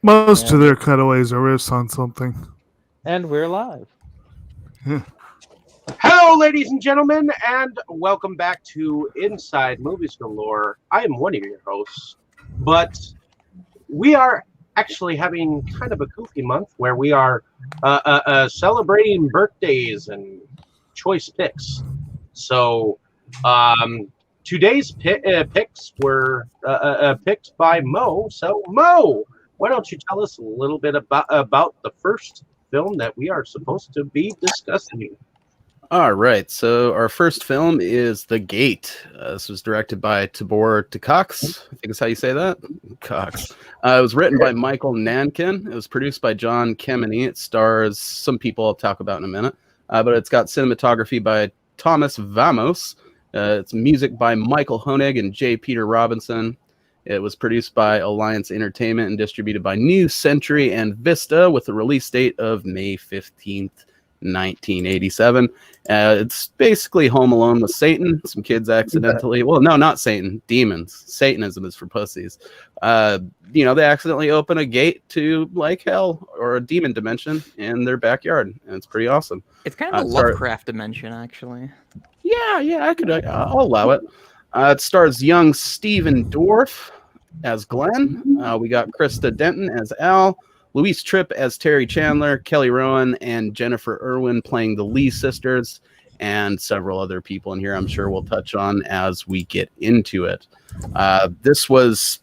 Most of their cutaways are riffs on something. And we're live. Hello, ladies and gentlemen, and welcome back to Inside Movies Galore. I am one of your hosts, but we are actually having kind of a goofy month where we are celebrating birthdays and choice picks. So today's picks were picked by Mo. So Mo, why don't you tell us a little bit about the first film that we are supposed to be discussing? All right, so our first film is The Gate. This was directed by Tibor Takacs, I think is how you say that. Cox. It was written by Michael Nankin. It was produced by John Kemeny. It stars some people I'll talk about in a minute, but it's got cinematography by Thomas Vamos. It's music by Michael Honig and J. Peter Robinson. It was produced by Alliance Entertainment and distributed by New Century and Vista with a release date of May 15th. 1987. It's basically Home Alone with Satan. Some kids accidentally, well, no, not Satan, demons. Satanism is for pussies. They accidentally open a gate to like hell or a demon dimension in their backyard, and it's pretty awesome. It's kind of a Lovecraft dimension, actually. Yeah, I'll allow it. It stars young Stephen Dorff as Glenn. We got Krista Denton as Al. Louise Tripp as Terry Chandler, Kelly Rowan, and Jennifer Irwin playing the Lee sisters, and several other people in here I'm sure we'll touch on as we get into it. This was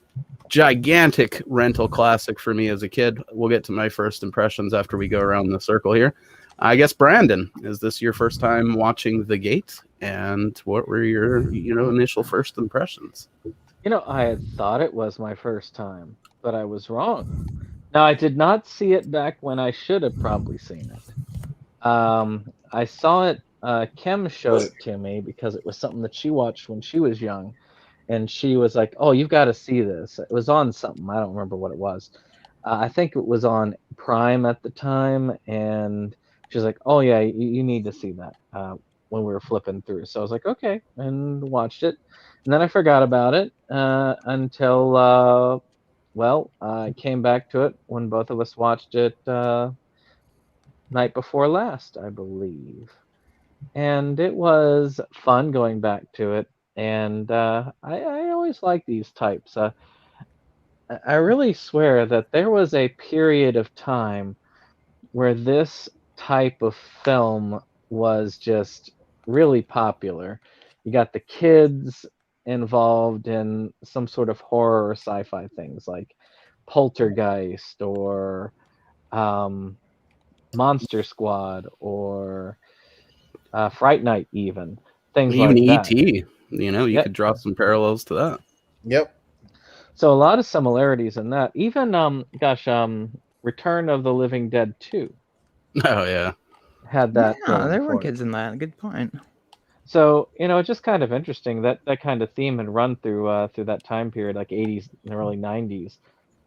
gigantic rental classic for me as a kid. We'll get to my first impressions after we go around the circle here. I guess, Brandon, is this your first time watching The Gate? And what were your initial first impressions? I had thought it was my first time, but I was wrong. Now, I did not see it back when I should have probably seen it. I saw it, Kim showed it to me because it was something that she watched when she was young. And she was like, oh, you've got to see this. It was on something. I don't remember what it was. I think it was on Prime at the time. And she was like, oh, yeah, you need to see that when we were flipping through. So I was like, okay, and watched it. And then I forgot about it until... I came back to it when both of us watched it night before last, I believe. And it was fun going back to it. And I always like these types. I really swear that there was a period of time where this type of film was just really popular. You got the kids involved in some sort of horror or sci-fi things like Poltergeist or Monster Squad or Fright Night, even things even like that. E.T. You could draw some parallels to that. Yep. So a lot of similarities in that. Even Return of the Living Dead 2. Oh yeah, had that. Yeah, there were kids in that. Good point. So, it's just kind of interesting that kind of theme had run through that time period, like 80s and early 90s.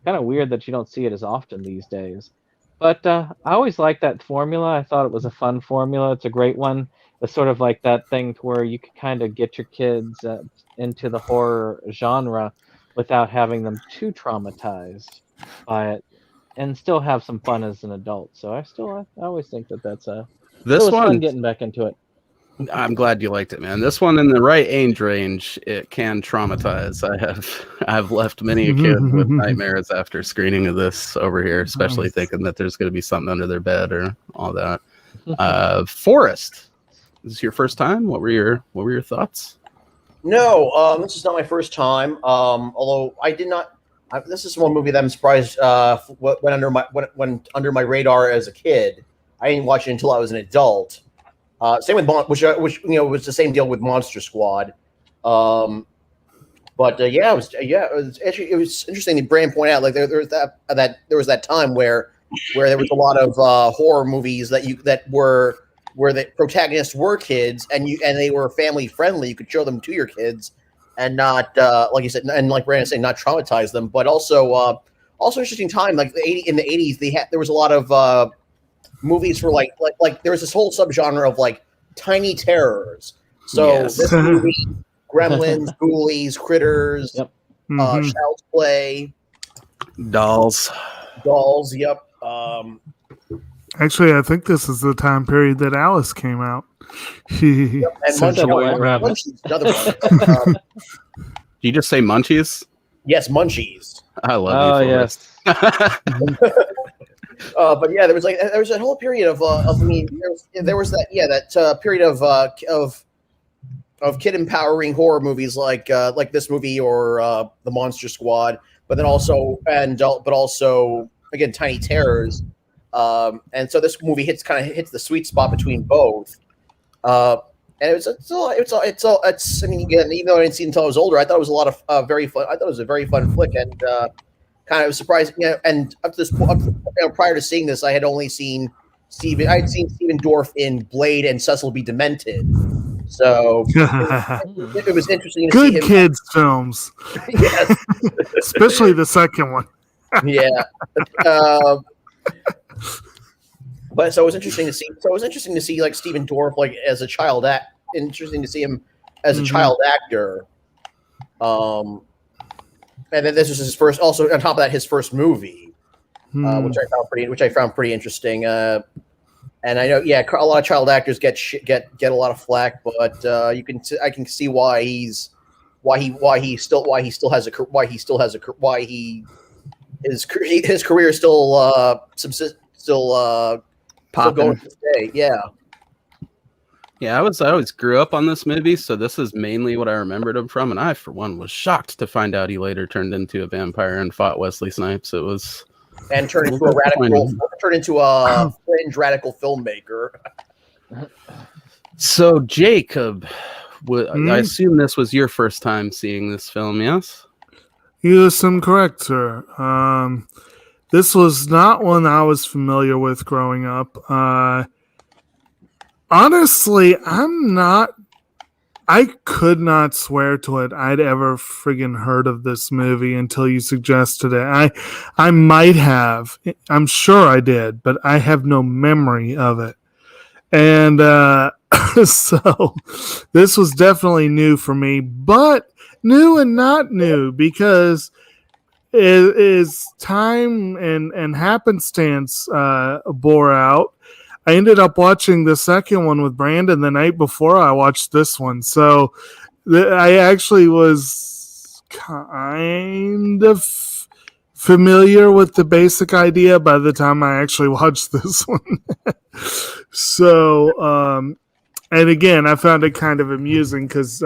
Kind of weird that you don't see it as often these days. But I always liked that formula. I thought it was a fun formula. It's a great one. It's sort of like that thing to where you could kind of get your kids into the horror genre without having them too traumatized by it and still have some fun as an adult. So I always think that's it was fun getting back into it. I'm glad you liked it, man. This one, in the right age range, it can traumatize. I've left many a kid with nightmares after screening of this over here, especially thinking that there's going to be something under their bed or all that. Forrest, this is your first time. What were your thoughts? No, this is not my first time. Although I did not. This is one movie that I'm surprised went under my radar as a kid. I didn't watch it until I was an adult. Same with which was the same deal with Monster Squad. It was interesting. The brand point out like there was that time where there was a lot of horror movies where the protagonists were kids and they were family friendly. You could show them to your kids and not like you said, and like Brandon said, not traumatize them. But also interesting time like in the 80s there was a lot of movies for like there was this whole subgenre of like tiny terrors. So this movie, Gremlins, Ghoulies, Critters, Child's Play, Dolls. Dolls. Yep. Actually, I think this is the time period that Alice came out. And Sunset White Rabbit. Munchies, another one. Did you just say munchies? Yes, Munchies. I love you. Yes. But yeah, there was a whole period of I mean, there was that period of kid empowering horror movies like this movie or the Monster Squad, but then also again Tiny Terrors, and so this movie hits the sweet spot between both. And it's I mean, again, even though I didn't see it until I was older, I thought it was a lot of very fun. I thought it was a very fun flick, and kind of surprising. And up to this point, prior to seeing this, I had only seen Stephen Dorff in Blade and Cecil B. Demented. So it was interesting to see Good him. kids films. Yes. Especially the second one. Yeah. But so it was interesting to see. Like Stephen Dorff, like as a child interesting to see him as a child actor. And then this was his first. Also, on top of that, his first movie, which I found pretty interesting. And I know, a lot of child actors get a lot of flack, but I can see why his career is still going to stay. Yeah. Yeah, I always grew up on this movie, so this is mainly what I remembered him from, and I, for one, was shocked to find out he later turned into a vampire and fought Wesley Snipes. It was turned into a fringe radical filmmaker. So, Jacob, I assume this was your first time seeing this film, yes? Yes, I'm correct, sir. This was not one I was familiar with growing up. Honestly, I could not swear to it I'd ever friggin' heard of this movie until you suggested it. I might have. I'm sure I did, but I have no memory of it. And so this was definitely new for me, but new and not new, because as time and happenstance bore out, I ended up watching the second one with Brandon the night before I watched this one. So I actually was kind of familiar with the basic idea by the time I actually watched this one. So, and again, I found it kind of amusing because,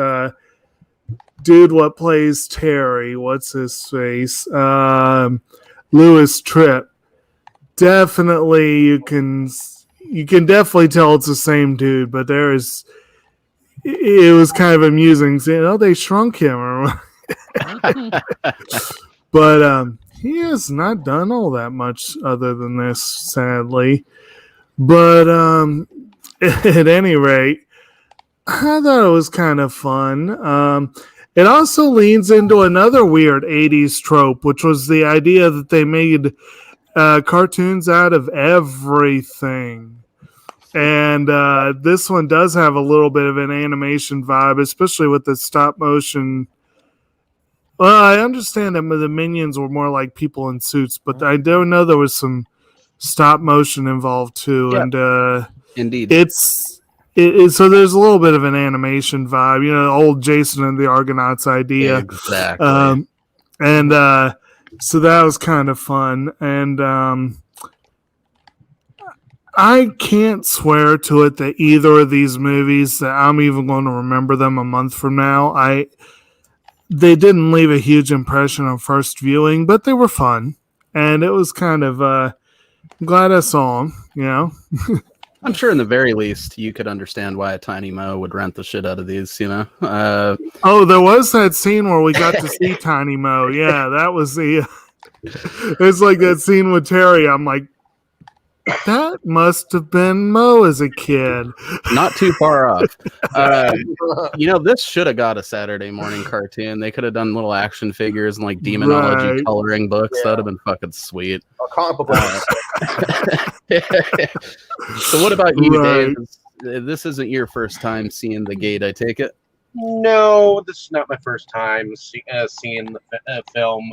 dude, what plays Terry? What's his face? Lewis Tripp. Definitely, you can definitely tell it's the same dude, but it was kind of amusing seeing, they shrunk him. But he has not done all that much other than this, sadly. But at any rate, I thought it was kind of fun. It also leans into another weird 80s trope, which was the idea that they made cartoons out of everything. And this one does have a little bit of an animation vibe, especially with the stop motion. Well, I understand that the minions were more like people in suits, but I don't know there was some stop motion involved too. Yeah. And Indeed, so there's a little bit of an animation vibe, old Jason and the Argonauts idea. Exactly. So that was kind of fun. And I can't swear to it that either of these movies that I'm even going to remember them a month from now. They didn't leave a huge impression on first viewing, but they were fun. And it was kind of I'm glad I saw them, I'm sure in the very least you could understand why a Tiny Mo would rent the shit out of these, there was that scene where we got to see Tiny Mo. Yeah, that was it's like that scene with Terry. I'm like, that must have been Mo as a kid. Not too far off. This should have got a Saturday morning cartoon. They could have done little action figures and like demonology coloring books. Yeah. That would have been fucking sweet. A comic book. So what about you, Dave? This isn't your first time seeing The Gate, I take it? No, this is not my first time seeing the film.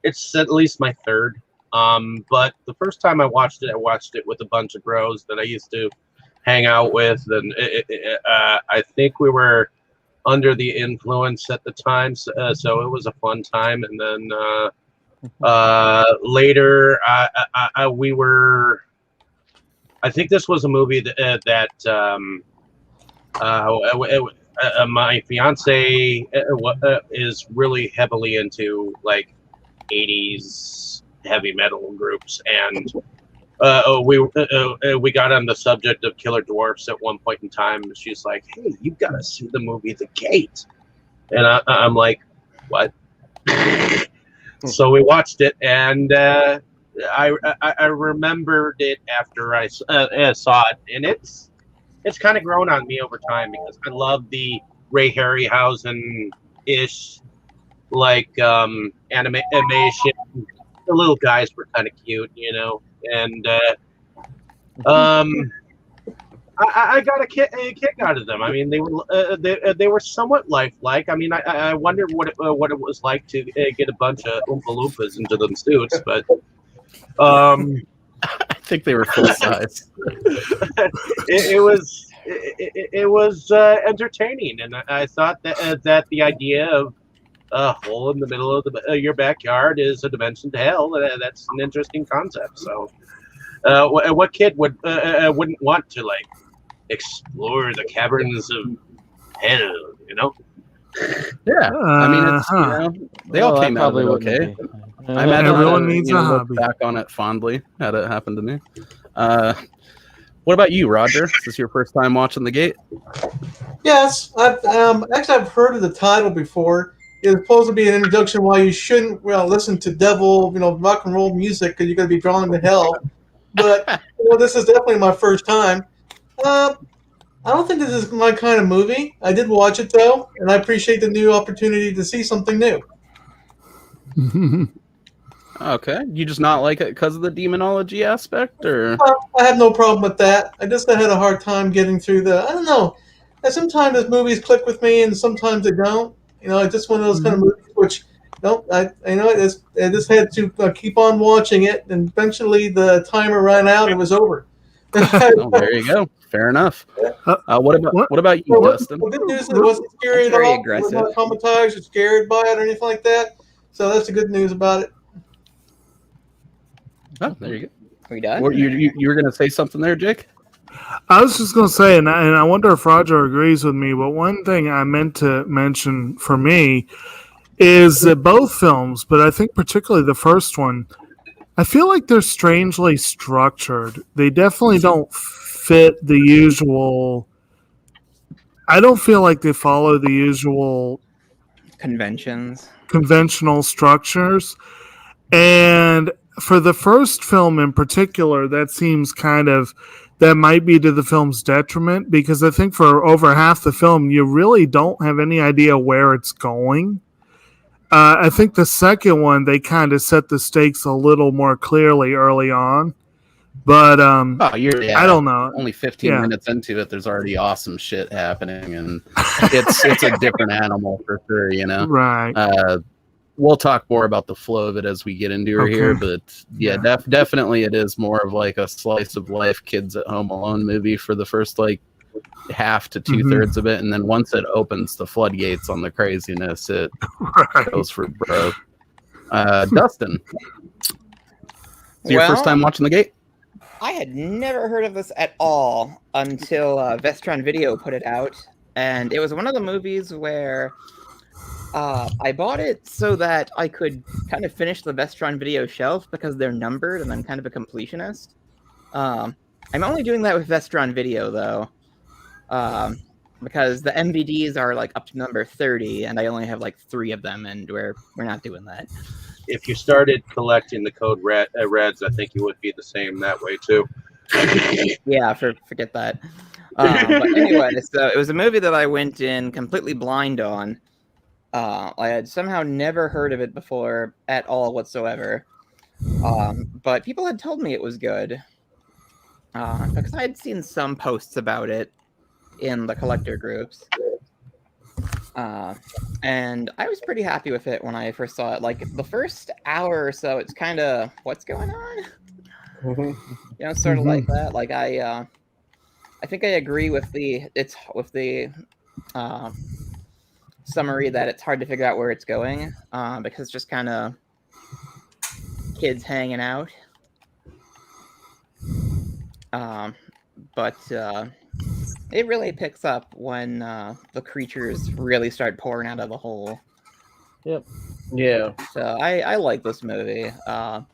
It's at least my third But the first time I watched it with a bunch of bros that I used to hang out with, and I think we were under the influence at the time, so it was a fun time. And then later, we were. I think this was a movie my fiance is really heavily into like 80s heavy metal groups, and we got on the subject of Killer Dwarfs at one point in time. She's like, "Hey, you've got to see the movie The Gate," and I'm like, "What?" So we watched it, and I remembered it after I saw it, and it's kind of grown on me over time because I love the Ray Harryhausen ish like animation. The little guys were kind of cute, you know, and I got a kick out of them. I mean, they were somewhat lifelike. I mean, I wonder what it was like to get a bunch of Oompa Loompas into them suits, but I think they were full size. it was entertaining, and I thought that the idea of a hole in the middle of your backyard is a dimension to hell. That's an interesting concept. So, what kid wouldn't want to like explore the caverns of hell? You know? Yeah, I mean, it's, you know, they all came out of it okay. I imagine everyone needs a look hobby. back on it fondly. Had it happen to me. What about you, Roger? Is this your first time watching The Gate? Yes, I've heard of the title before. It's supposed to be an introduction why you shouldn't listen to devil, rock and roll music because you're going to be drawn to hell. But this is definitely my first time. I don't think this is my kind of movie. I did watch it though, and I appreciate the new opportunity to see something new. Okay, you just not like it because of the demonology aspect, or? Well, I have no problem with that. I had a hard time getting through I don't know. Sometimes those movies click with me, and sometimes they don't. It's just one of those kind of movies which, I just had to keep on watching it, and eventually the timer ran out. It was over. Oh, there you go. Fair enough. What about you, Dustin? The good news is it wasn't scary at all. It was not traumatized or scared by it or anything like that. So that's the good news about it. Oh, there you go. Are we done? You were going to say something there, Jake? I was just going to say, and I wonder if Roger agrees with me, but one thing I meant to mention for me is that both films, but I think particularly the first one, I feel like they're strangely structured. They definitely don't fit the usual. I don't feel like they follow the usual conventional structures. And for the first film in particular, that seems that might be to the film's detriment, because I think for over half the film, you really don't have any idea where it's going. I think the second one, they kind of set the stakes a little more clearly early on. But I don't know. Only 15 minutes into it, there's already awesome shit happening, and it's a different animal for sure, Right. We'll talk more about the flow of it as we get into it here, but definitely it is more of like a slice of life kids at home alone movie for the first like half to 2/3 of it, and then once it opens the floodgates on the craziness, it goes for broke. Dustin, is it your first time watching The Gate? I had never heard of this at all until Vestron Video put it out, and it was one of the movies where I bought it so that I could kind of finish the Vestron Video shelf because they're numbered, and I'm kind of a completionist. I'm only doing that with Vestron Video though, because the MVDs are like up to number 30, and I only have like 3 of them, and we're not doing that. If you started collecting the code reds, I think you would be the same that way too. Yeah, forget that. But anyway, so it was a movie that I went in completely blind on. I had somehow never heard of it before at all whatsoever. But people had told me it was good. Because I had seen some posts about it in the collector groups. And I was pretty happy with it when I first saw it. Like the first hour or so, it's kind of what's going on, sort of like that. Like I think I agree with the summary that it's hard to figure out where it's going because it's just kind of kids hanging out. But it really picks up when the creatures really start pouring out of the hole. Yep. Yeah. So I like this movie. I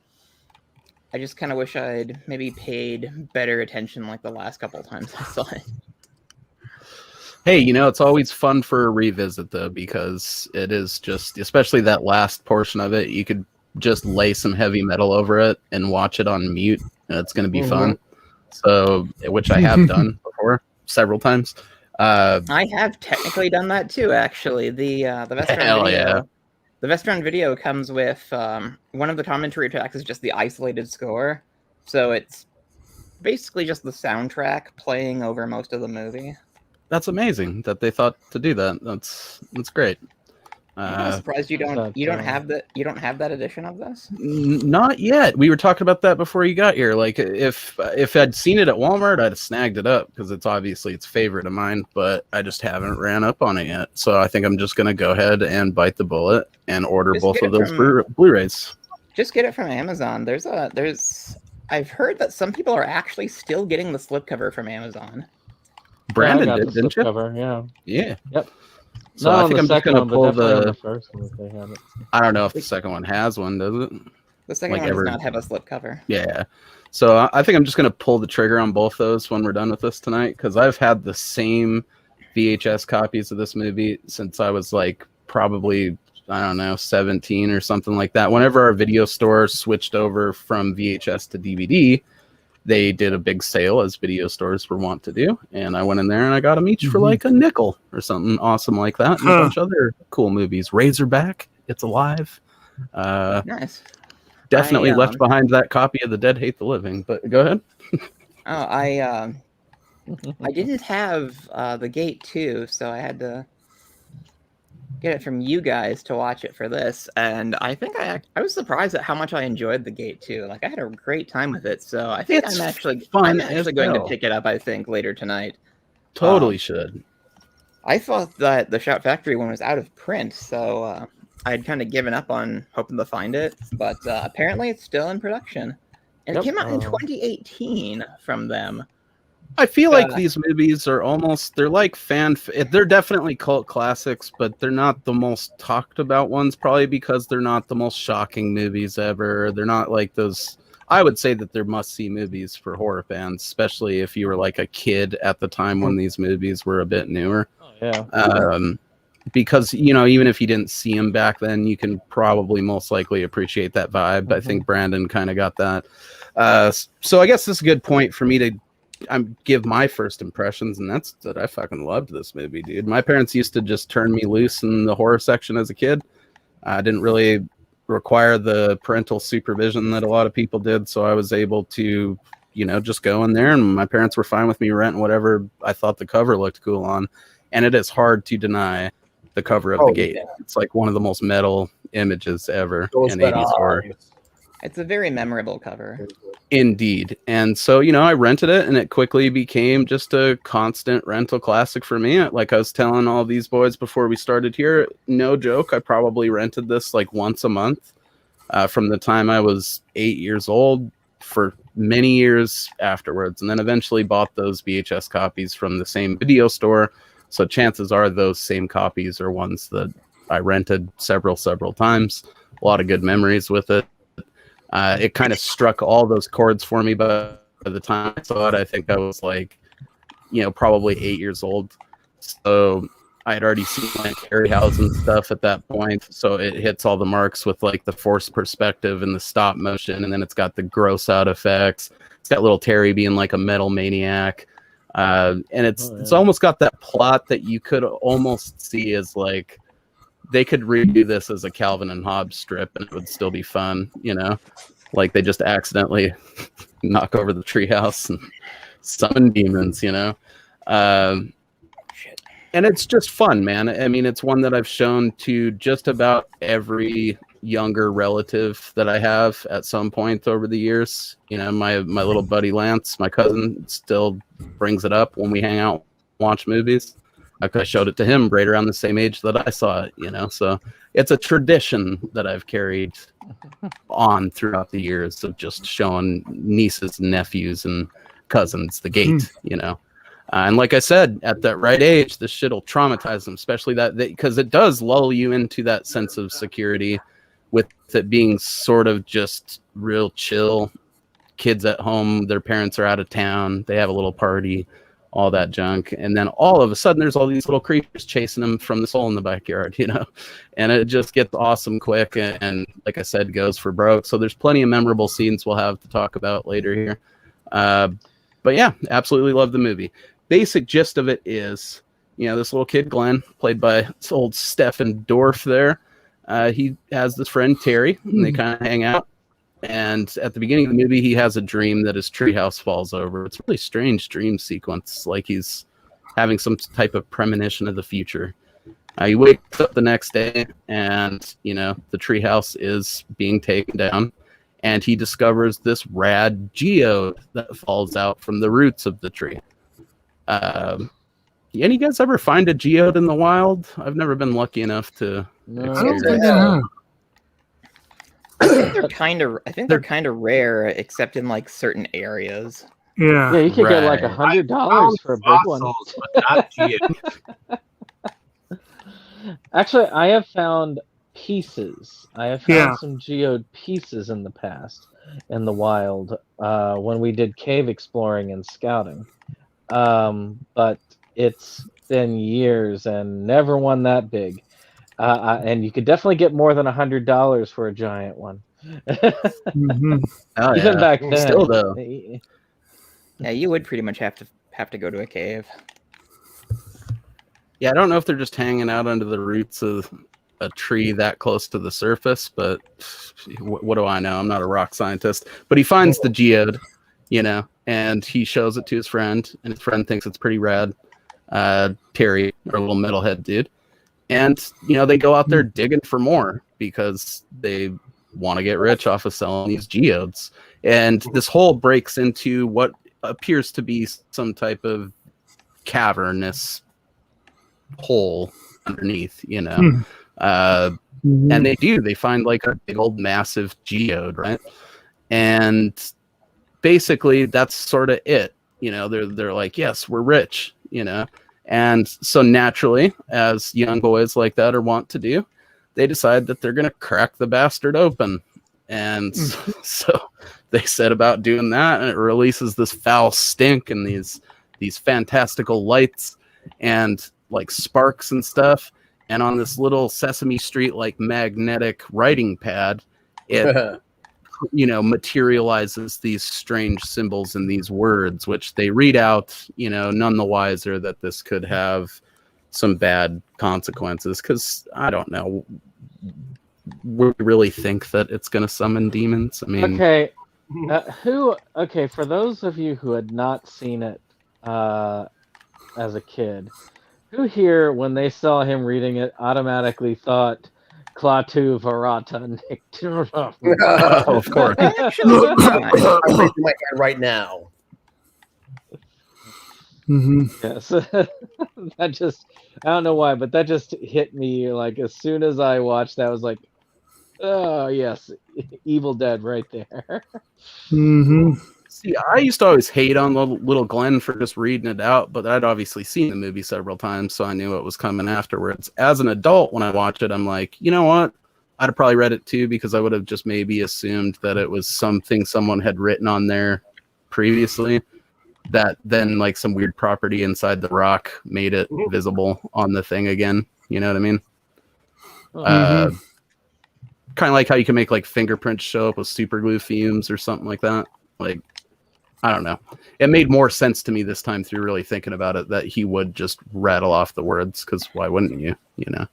just kind of wish I'd maybe paid better attention like the last couple of times I saw it. Hey, it's always fun for a revisit, though, because it is just, especially that last portion of it, you could just lay some heavy metal over it and watch it on mute, and it's going to be fun. So, which I have done before several times. I have technically done that too, actually. The Vestron video. Yeah. The Vestron video comes with one of the commentary tracks is just the isolated score, so it's basically just the soundtrack playing over most of the movie. That's amazing that they thought to do that. That's great. I'm surprised you don't have that edition of this. Not yet. We were talking about that before you got here. Like if I'd seen it at Walmart, I'd have snagged it up because it's obviously its favorite of mine. But I just haven't ran up on it yet. So I think I'm just gonna go ahead and bite the bullet and order both of those Blu-rays. Just get it from Amazon. I've heard that some people are actually still getting the slipcover from Amazon. Brandon I got did, the didn't you? cover, yeah. Yeah. Yep. So Not I on think the I'm just second gonna one, pull but definitely on the. the first one if they have it. I don't know if the second one has one, does it? The second one does not have a slipcover. Yeah. So I think I'm just going to pull the trigger on both those when we're done with this tonight, because I've had the same VHS copies of this movie since I was like probably, I don't know, 17 or something like that. Whenever our video store switched over from VHS to DVD, they did a big sale, as video stores were wont to do. And I went in there and I got them each for like a nickel or something awesome like that. And a bunch of other cool movies. Razorback, It's Alive. Nice. Definitely left behind that copy of The Dead Hate the Living, but go ahead. I didn't have The Gate 2, so I had to get it from you guys to watch it for this. And I think I was surprised at how much I enjoyed The Gate 2. Like, I had a great time with it. So I think I'm actually going to pick it up, I think, later tonight. Totally should. I thought that the Shout Factory one was out of print, so I'd kind of given up on hoping to find it. But apparently it's still in production. And it came out in 2018 from them. I feel like these movies are they're like they're definitely cult classics, but they're not the most talked about ones, probably because they're not the most shocking movies ever. They're not like those. I would say that they're must-see movies for horror fans, especially if you were like a kid at the time when these movies were a bit newer. Oh, yeah. Because, even if you didn't see them back then, you can probably most likely appreciate that vibe. I think Brandon kind of got that. So I guess this is a good point for me to give my first impressions, and that's that I fucking loved this movie, dude. My parents used to just turn me loose in the horror section as a kid. I didn't really require the parental supervision that a lot of people did, so I was able to, just go in there, and my parents were fine with me renting whatever I thought the cover looked cool on. And it is hard to deny the cover of The Gate. Yeah. It's like one of the most metal images ever in 80s horror. It's a very memorable cover. Indeed. And so, I rented it, and it quickly became just a constant rental classic for me. Like I was telling all these boys before we started here, no joke, I probably rented this like once a month from the time I was 8 years old for many years afterwards, and then eventually bought those VHS copies from the same video store. So chances are those same copies are ones that I rented several times. A lot of good memories with it. It kind of struck all those chords for me, but by the time I saw it, I think I was like, probably 8 years old. So I had already seen like Harryhausen stuff at that point. So it hits all the marks with like the forced perspective and the stop motion. And then it's got the gross out effects. It's got little Terry being like a metal maniac. And it's almost got that plot that you could almost see as like, they could redo this as a Calvin and Hobbes strip and it would still be fun, like they just accidentally knock over the treehouse and summon demons, Shit. And it's just fun, man. I mean, it's one that I've shown to just about every younger relative that I have at some point over the years. You know, my little buddy Lance, my cousin, still brings it up when we hang out, watch movies. I showed it to him right around the same age that I saw it, you know. So it's a tradition that I've carried on throughout the years of just showing nieces, nephews, and cousins the gate, you know. And like I said, at that right age, this shit will traumatize them, especially that because it does lull you into that sense of security with it being sort of just real chill. Kids at home, their parents are out of town, they have a little party, all that junk. And then all of a sudden, there's all these little creatures chasing them from this hole in the backyard, you know, and it just gets awesome quick. And like I said, goes for broke. So there's plenty of memorable scenes we'll have to talk about later here. But yeah, absolutely love the movie. Basic gist of it is, you know, this little kid, Glenn, played by old Stephen Dorff there. He has this friend, Terry, and they kind of hang out. And at the beginning of the movie, he has a dream that his treehouse falls over. It's a really strange dream sequence, like he's having some type of premonition of the future. He wakes up the next day, and, you know, the treehouse is being taken down. And he discovers this rad geode that falls out from the roots of the tree. Any of you guys ever find a geode in the wild? I've never been lucky enough to experience that. I think they're kind of rare, except in like certain areas. Yeah. Yeah, you could get like Right. $100 for a big one. Fossils, but not geodes. Actually, I have found pieces. I have found Yeah. some geode pieces in the past in the wild when we did cave exploring and scouting. But it's been years and never one that big. And you could definitely get more than $100 for a giant one. Mhm. Oh, Even yeah. back then. Still, though. Yeah, you would pretty much have to go to a cave. Yeah, I don't know if they're just hanging out under the roots of a tree that close to the surface, but what do I know? I'm not a rock scientist. But he finds the geode, you know, and he shows it to his friend, and his friend thinks it's pretty rad. Terry, our little metalhead dude. And, you know, they go out there digging for more because they want to get rich off of selling these geodes. And this hole breaks into what appears to be some type of cavernous hole underneath, you know. And they find like a big old massive geode, right? And basically that's sort of it, you know. They're like, yes, we're rich, you know. And so naturally, as young boys like that are wont to do, they decide that they're going to crack the bastard open. And so they set about doing that, and it releases this foul stink and these fantastical lights and like sparks and stuff. And on this little Sesame Street like magnetic writing pad, it you know, materializes these strange symbols and these words, which they read out, you know, none the wiser that this could have some bad consequences. Because I don't know, we really think that it's going to summon demons. I mean, Okay, for those of you who had not seen it as a kid, who here, when they saw him reading it, automatically thought Klaatu Varata Nictura? oh, of course. Actually, I'm raising my hand right now. Yes. That just, I don't know why, but that just hit me like as soon as I watched that, I was like, oh yes, Evil Dead right there. See, I used to always hate on little Glenn for just reading it out, but I'd obviously seen the movie several times, so I knew what was coming afterwards. As an adult, when I watched it, I'm like, you know what? I'd have probably read it too, because I would have just maybe assumed that it was something someone had written on there previously, that then like some weird property inside the rock made it visible on the thing again. You know what I mean? Kind of like how you can make like fingerprints show up with super glue fumes or something like that. Like, I don't know. It made more sense to me this time through really thinking about it that he would just rattle off the words, because why wouldn't you? You know.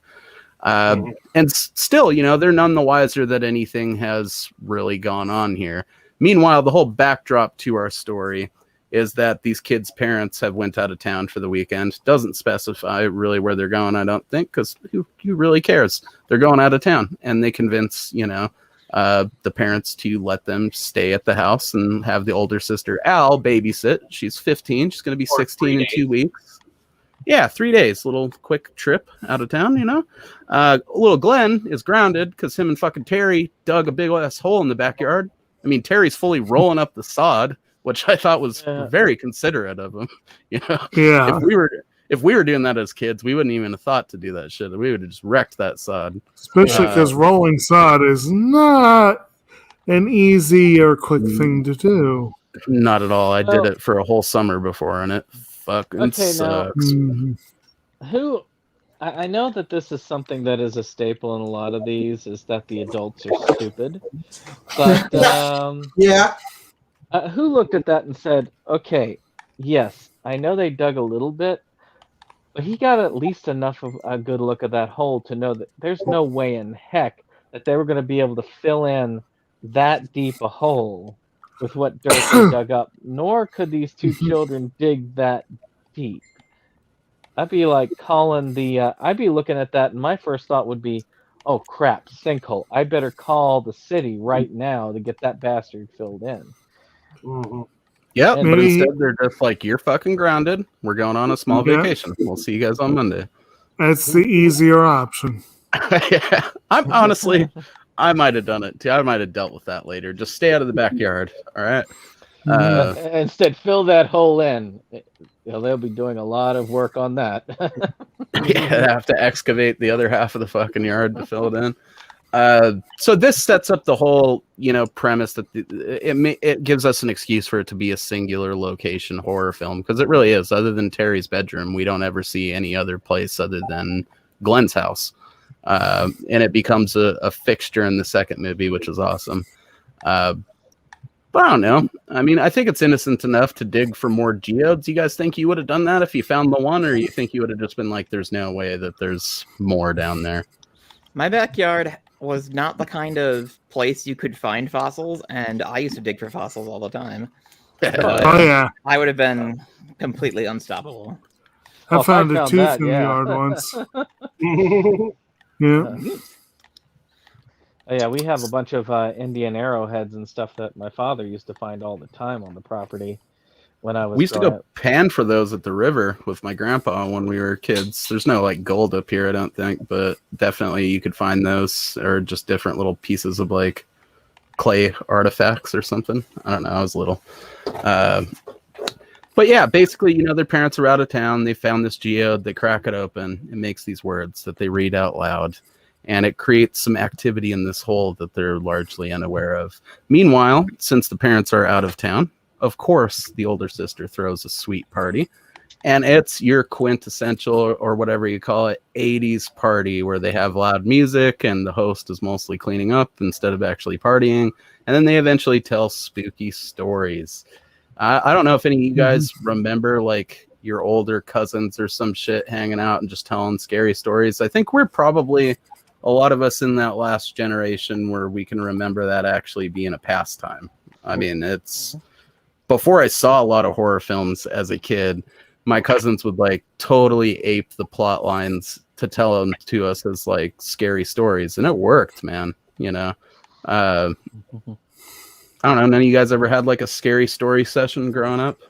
And still, you know, they're none the wiser that anything has really gone on here. Meanwhile, the whole backdrop to our story is that these kids' parents have went out of town for the weekend. Doesn't specify really where they're going, I don't think, because who really cares? They're going out of town, and they convince, the parents to let them stay at the house and have the older sister, Al, babysit. She's 15. She's going to be 16 in 2 weeks. Yeah, 3 days. Little quick trip out of town, Little Glenn is grounded because him and fucking Terry dug a big ass hole in the backyard. I mean, Terry's fully rolling up the sod, which I thought was very considerate of him. Yeah. If we were doing that as kids, we wouldn't even have thought to do that shit. We would have just wrecked that sod. Especially because rolling sod is not an easy or quick thing to do. Not at all. I did it for a whole summer before, and it fucking sucks. I know that this is something that is a staple in a lot of these, is that the adults are stupid. But Yeah. who looked at that and said, okay, yes, I know they dug a little bit, but he got at least enough of a good look at that hole to know that there's no way in heck that they were going to be able to fill in that deep a hole with what dirt they dug up, nor could these two children dig that deep. I'd be like calling I'd be looking at that, and my first thought would be, oh crap, sinkhole. I better call the city right now to get that bastard filled in. Mm-hmm. Yeah, And but maybe- instead they're just like, you're fucking grounded. We're going on a small vacation. We'll see you guys on Monday. That's the easier option. Yeah, I'm honestly, I might have done it too. I might have dealt with that later. Just stay out of the backyard. All right. Instead, fill that hole in. They'll be doing a lot of work on that. Yeah, have to excavate the other half of the fucking yard to fill it in. So this sets up the whole, premise that it gives us an excuse for it to be a singular location horror film, because it really is. Other than Terry's bedroom, we don't ever see any other place other than Glenn's house, and it becomes a fixture in the second movie, which is awesome. But I don't know. I mean, I think it's innocent enough to dig for more geodes. You guys think you would have done that if you found the one, or you think you would have just been like, there's no way that there's more down there? My backyard was not the kind of place you could find fossils, and I used to dig for fossils all the time. Oh, yeah. I would have been completely unstoppable. I Well, if I found a found tooth that, in the yeah. yard once. Yeah. Yeah, we have a bunch of Indian arrowheads and stuff that my father used to find all the time on the property when I was We used to growing go up. pan for those at the river with my grandpa when we were kids. There's no like gold up here, I don't think, but definitely you could find those, or just different little pieces of like clay artifacts or something. I don't know. I was little. But yeah, basically, their parents are out of town. They found this geode. They crack it open. It makes these words that they read out loud. And it creates some activity in this hole that they're largely unaware of. Meanwhile, since the parents are out of town, of course, the older sister throws a sweet party. And it's your quintessential, or whatever you call it, 80s party where they have loud music and the host is mostly cleaning up instead of actually partying. And then they eventually tell spooky stories. I don't know if any of you guys remember like your older cousins or some shit hanging out and just telling scary stories. I think we're probably a lot of us in that last generation where we can remember that actually being a pastime. I mean, it's before I saw a lot of horror films as a kid, my cousins would like totally ape the plot lines to tell them to us as like scary stories. And it worked, man. I don't know. None of you guys ever had like a scary story session growing up?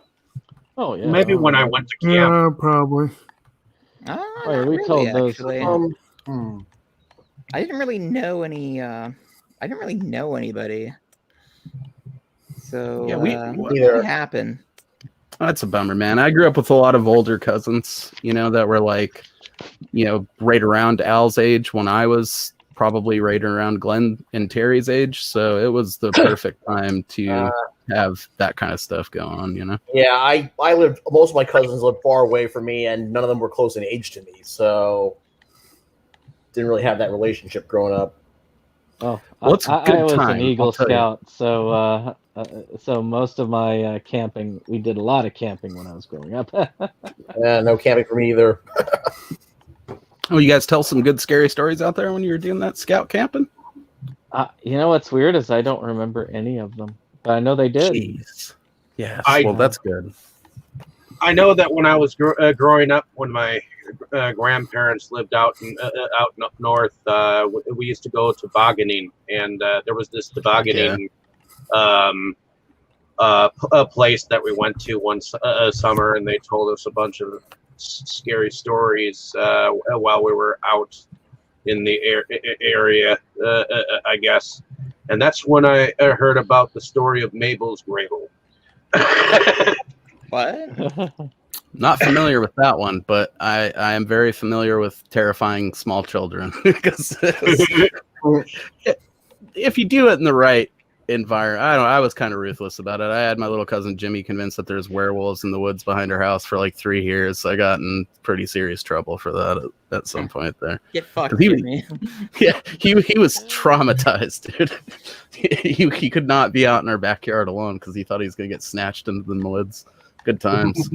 Oh yeah. Maybe when I went to camp. Yeah, probably. Not we really, told those- actually. I didn't really know any. I didn't really know anybody. So Yeah, it happened. That's a bummer, man. I grew up with a lot of older cousins, that were like, right around Al's age when I was probably right around Glenn and Terry's age. So it was the perfect time to have that kind of stuff go on, Yeah, I lived. Most of my cousins lived far away from me, and none of them were close in age to me. So didn't really have that relationship growing up. Oh, Well, it's a I good was time, an Eagle I'll tell you. Scout, so most of my camping, we did a lot of camping when I was growing up. No camping for me either. Oh, you guys tell some good scary stories out there when you were doing that scout camping? You know what's weird is I don't remember any of them, but I know they did. Jeez. Yes. I- Well, that's good. I know that when I was growing up, when my grandparents lived out up north, we used to go tobogganing, and there was this tobogganing a place that we went to one summer, and they told us a bunch of scary stories while we were out in the area, I guess. And that's when I heard about the story of Mabel's Grable. What? Not familiar with that one, but I am very familiar with terrifying small children because if you do it in the right environment, I was kind of ruthless about it. I had my little cousin Jimmy convinced that there's werewolves in the woods behind her house for like 3 years. I got in pretty serious trouble for that at some point there. Get fucked, He- Jimmy. Yeah, he was traumatized, dude. He could not be out in our backyard alone because he thought he was gonna get snatched into the woods. Good times.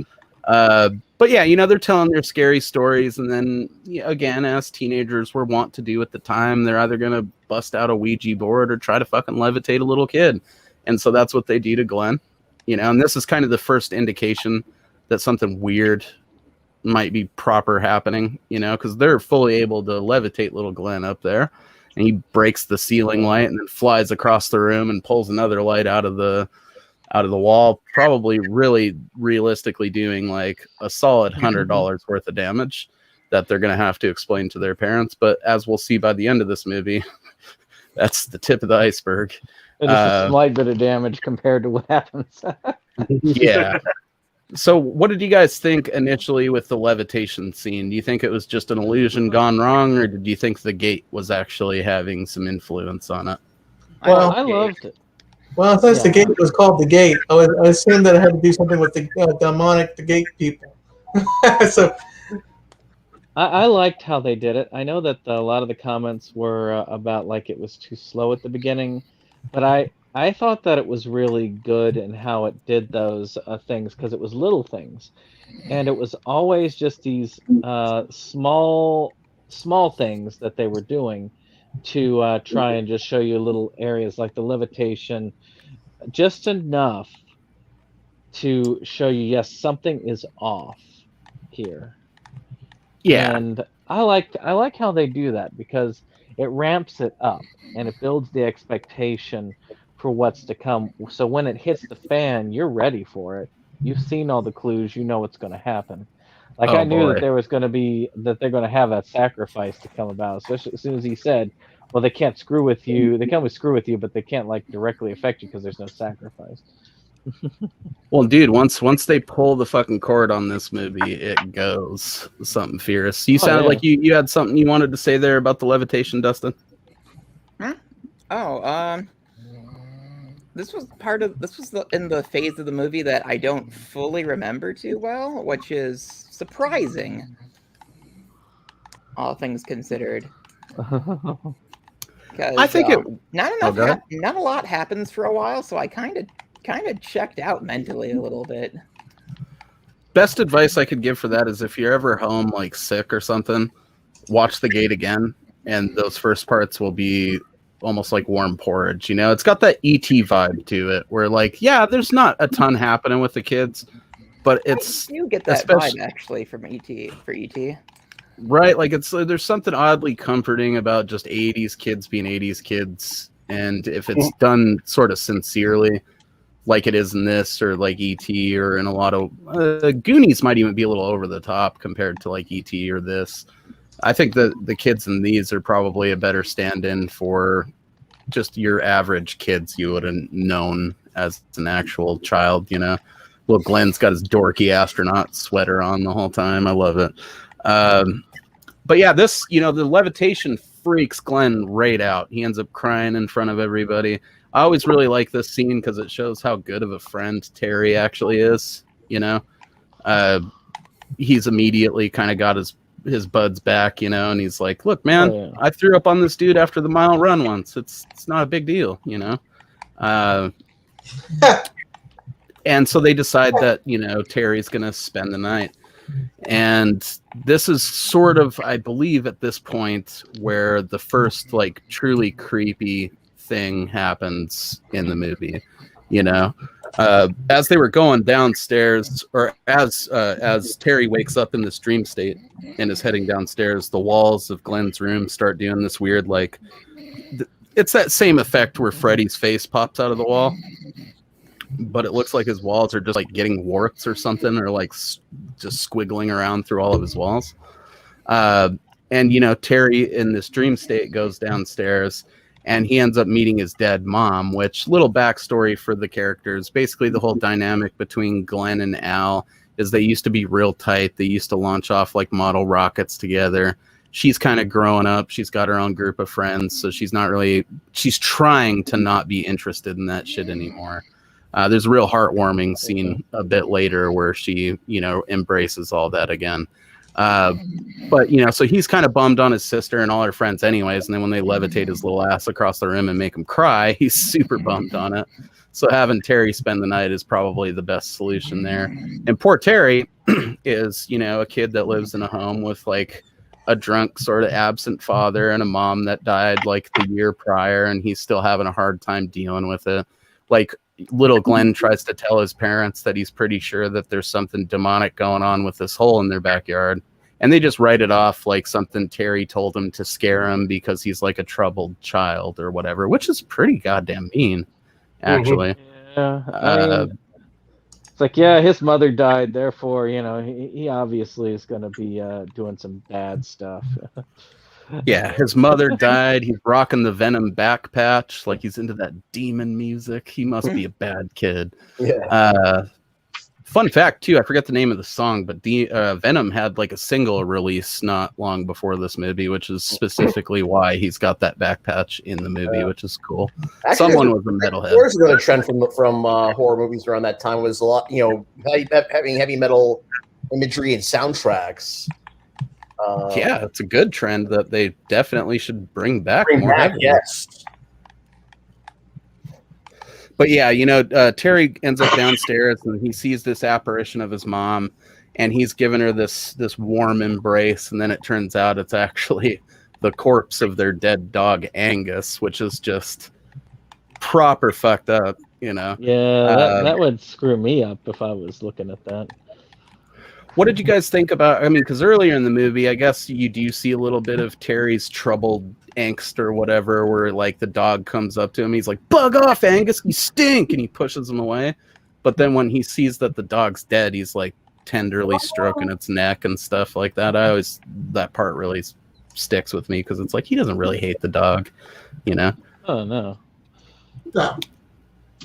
But yeah, they're telling their scary stories, and then again, as teenagers were wont to do at the time, they're either gonna bust out a Ouija board or try to fucking levitate a little kid, and so that's what they do to Glenn. And this is kind of the first indication that something weird might be proper happening, because they're fully able to levitate little Glenn up there, and he breaks the ceiling light and then flies across the room and pulls another light out of the wall, probably really realistically doing like a solid $100 worth of damage that they're going to have to explain to their parents. But as we'll see by the end of this movie, that's the tip of the iceberg. It's a slight bit of damage compared to what happens. Yeah. So what did you guys think initially with the levitation scene? Do you think it was just an illusion gone wrong, or did you think the gate was actually having some influence on it? Well, I loved it. Well, since the gate was called the gate, I assumed that it had to do something with the demonic, the gate people. So I liked how they did it. I know that a lot of the comments were about like it was too slow at the beginning, but I thought that it was really good in how it did those things, because it was little things, and it was always just these small things that they were doing to try and just show you little areas like the levitation, just enough to show you, yes, something is off here. Yeah. And I like how they do that, because it ramps it up and it builds the expectation for what's to come. So when it hits the fan, you're ready for it. You've seen all the clues, you know what's going to happen. Like, I knew that there was going to be, that they're going to have a sacrifice to come about, especially as soon as he said, well, they can't screw with you. They can always screw with you, but they can't like directly affect you because there's no sacrifice. Well, dude, once they pull the fucking cord on this movie, it goes something fierce. You sounded like you had something you wanted to say there about the levitation, Dustin. This was in the phase of the movie that I don't fully remember too well, which is surprising, all things considered. I think not a lot happens for a while, so I kind of checked out mentally a little bit. Best advice I could give for that is if you're ever home like sick or something, watch The Gate again, and those first parts will be almost like warm porridge. It's got that ET vibe to it, where like, yeah, there's not a ton happening with the kids, but it's you get that vibe actually from ET. Right, like there's something oddly comforting about just 80s kids being 80s kids, and if it's done sort of sincerely, like it is in this, or like E.T., or in a lot of Goonies might even be a little over the top compared to like E.T. or this. I think that the kids in these are probably a better stand-in for just your average kids you would have known as an actual child. Little Glenn's got his dorky astronaut sweater on the whole time. I love it. But yeah, this, the levitation freaks Glenn right out. He ends up crying in front of everybody. I always really like this scene because it shows how good of a friend Terry actually is. He's immediately kind of got his buds back, and he's like, look, man, I threw up on this dude after the mile run once. It's not a big deal, And so they decide that, Terry's going to spend the night. And this is sort of, I believe at this point, where the first like truly creepy thing happens in the movie. As they were going downstairs, or as Terry wakes up in this dream state and is heading downstairs, the walls of Glenn's room start doing this weird, like, it's that same effect where Freddy's face pops out of the wall, but it looks like his walls are just like getting warts or something, or like just squiggling around through all of his walls. And, you know, Terry in this dream state goes downstairs and he ends up meeting his dead mom, which, little backstory for the characters. Basically, the whole dynamic between Glenn and Al is they used to be real tight. They used to launch off like model rockets together. She's kind of growing up. She's got her own group of friends. So she's trying to not be interested in that shit anymore. There's a real heartwarming scene a bit later where she, you know, embraces all that again. But, you know, so he's kind of bummed on his sister and all her friends anyways. And then when they levitate his little ass across the room and make him cry, he's super bummed on it. So having Terry spend the night is probably the best solution there. And poor Terry is, you know, a kid that lives in a home with like a drunk, sort of absent father and a mom that died like the year prior. And he's still having a hard time dealing with it. Like, little Glenn tries to tell his parents that he's pretty sure that there's something demonic going on with this hole in their backyard. And they just write it off like something Terry told him to scare him because he's like a troubled child or whatever, which is pretty goddamn mean, actually. Yeah, I mean, it's like, yeah, his mother died, therefore, you know, he obviously is going to be doing some bad stuff. Yeah, his mother died. He's rocking the Venom back patch, like he's into that demon music. He must be a bad kid. Yeah. Fun fact too, I forget the name of the song, but Venom had like a single release not long before this movie, which is specifically why he's got that back patch in the movie, which is cool. Actually, Someone was a metalhead. There's another trend from horror movies around that time was a lot, you know, having heavy metal imagery and soundtracks. Yeah, it's a good trend that they definitely should bring back more heavily. Yes. But yeah, you know, Terry ends up downstairs and he sees this apparition of his mom, and he's given her this warm embrace, and then it turns out it's actually the corpse of their dead dog Angus, which is just proper fucked up, you know. Yeah, that would screw me up if I was looking at that. What did you guys think about, I mean, because earlier in the movie, I guess you do see a little bit of Terry's troubled angst or whatever, where like the dog comes up to him, he's like, "Bug off, Angus, you stink," and he pushes him away. But then when he sees that the dog's dead, he's like tenderly stroking its neck and stuff like that. That part really sticks with me because it's like he doesn't really hate the dog, you know? Oh, no. No.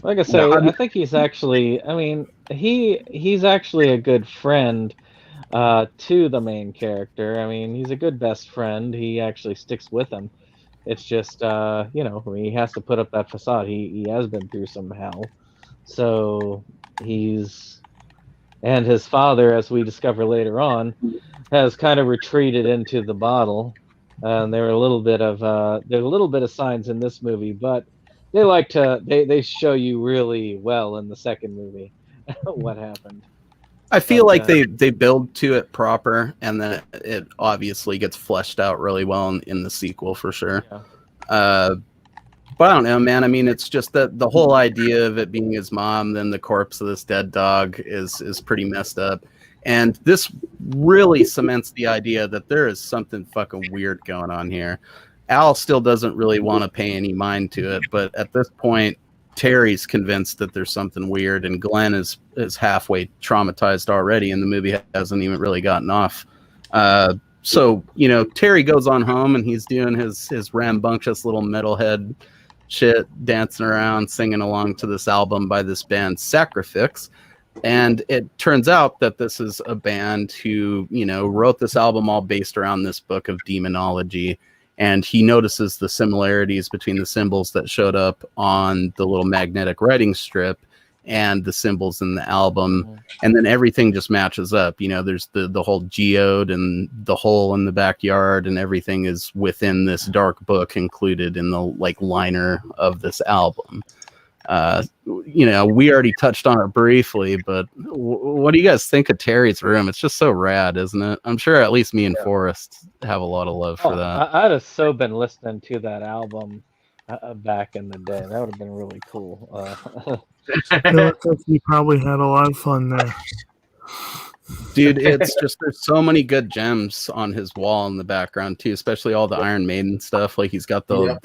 Like I say, I think he's actually, I mean, he's actually a good friend to the main character. I mean, he's a good best friend. He actually sticks with him. It's just, you know, he has to put up that facade. He has been through some hell. So and his father, as we discover later on, has kind of retreated into the bottle. And there are a little bit of signs in this movie, but they show you really well in the second movie what happened. I feel like they build to it proper, and then it obviously gets fleshed out really well in the sequel for sure. Yeah. But I don't know, man. I mean, it's just that the whole idea of it being his mom, then the corpse of this dead dog is pretty messed up. And this really cements the idea that there is something fucking weird going on here. Al still doesn't really want to pay any mind to it, but at this point, Terry's convinced that there's something weird, and Glenn is halfway traumatized already, and the movie hasn't even really gotten off. So, you know, Terry goes on home, and he's doing his rambunctious little metalhead shit, dancing around, singing along to this album by this band Sacrifix. And it turns out that this is a band who, you know, wrote this album all based around this book of demonology. And he notices the similarities between the symbols that showed up on the little magnetic writing strip and the symbols in the album. And then everything just matches up. You know, there's the whole geode and the hole in the backyard, and everything is within this dark book included in the like liner of this album. You know, we already touched on it briefly, but what do you guys think of Terry's room? It's just so rad, isn't it? I'm sure at least me and Forrest have a lot of love for that. I'd have so been listening to that album back in the day. That would have been really cool. It looks like you probably had a lot of fun there. Dude, it's just there's so many good gems on his wall in the background too, especially all the Iron Maiden stuff. Like he's got the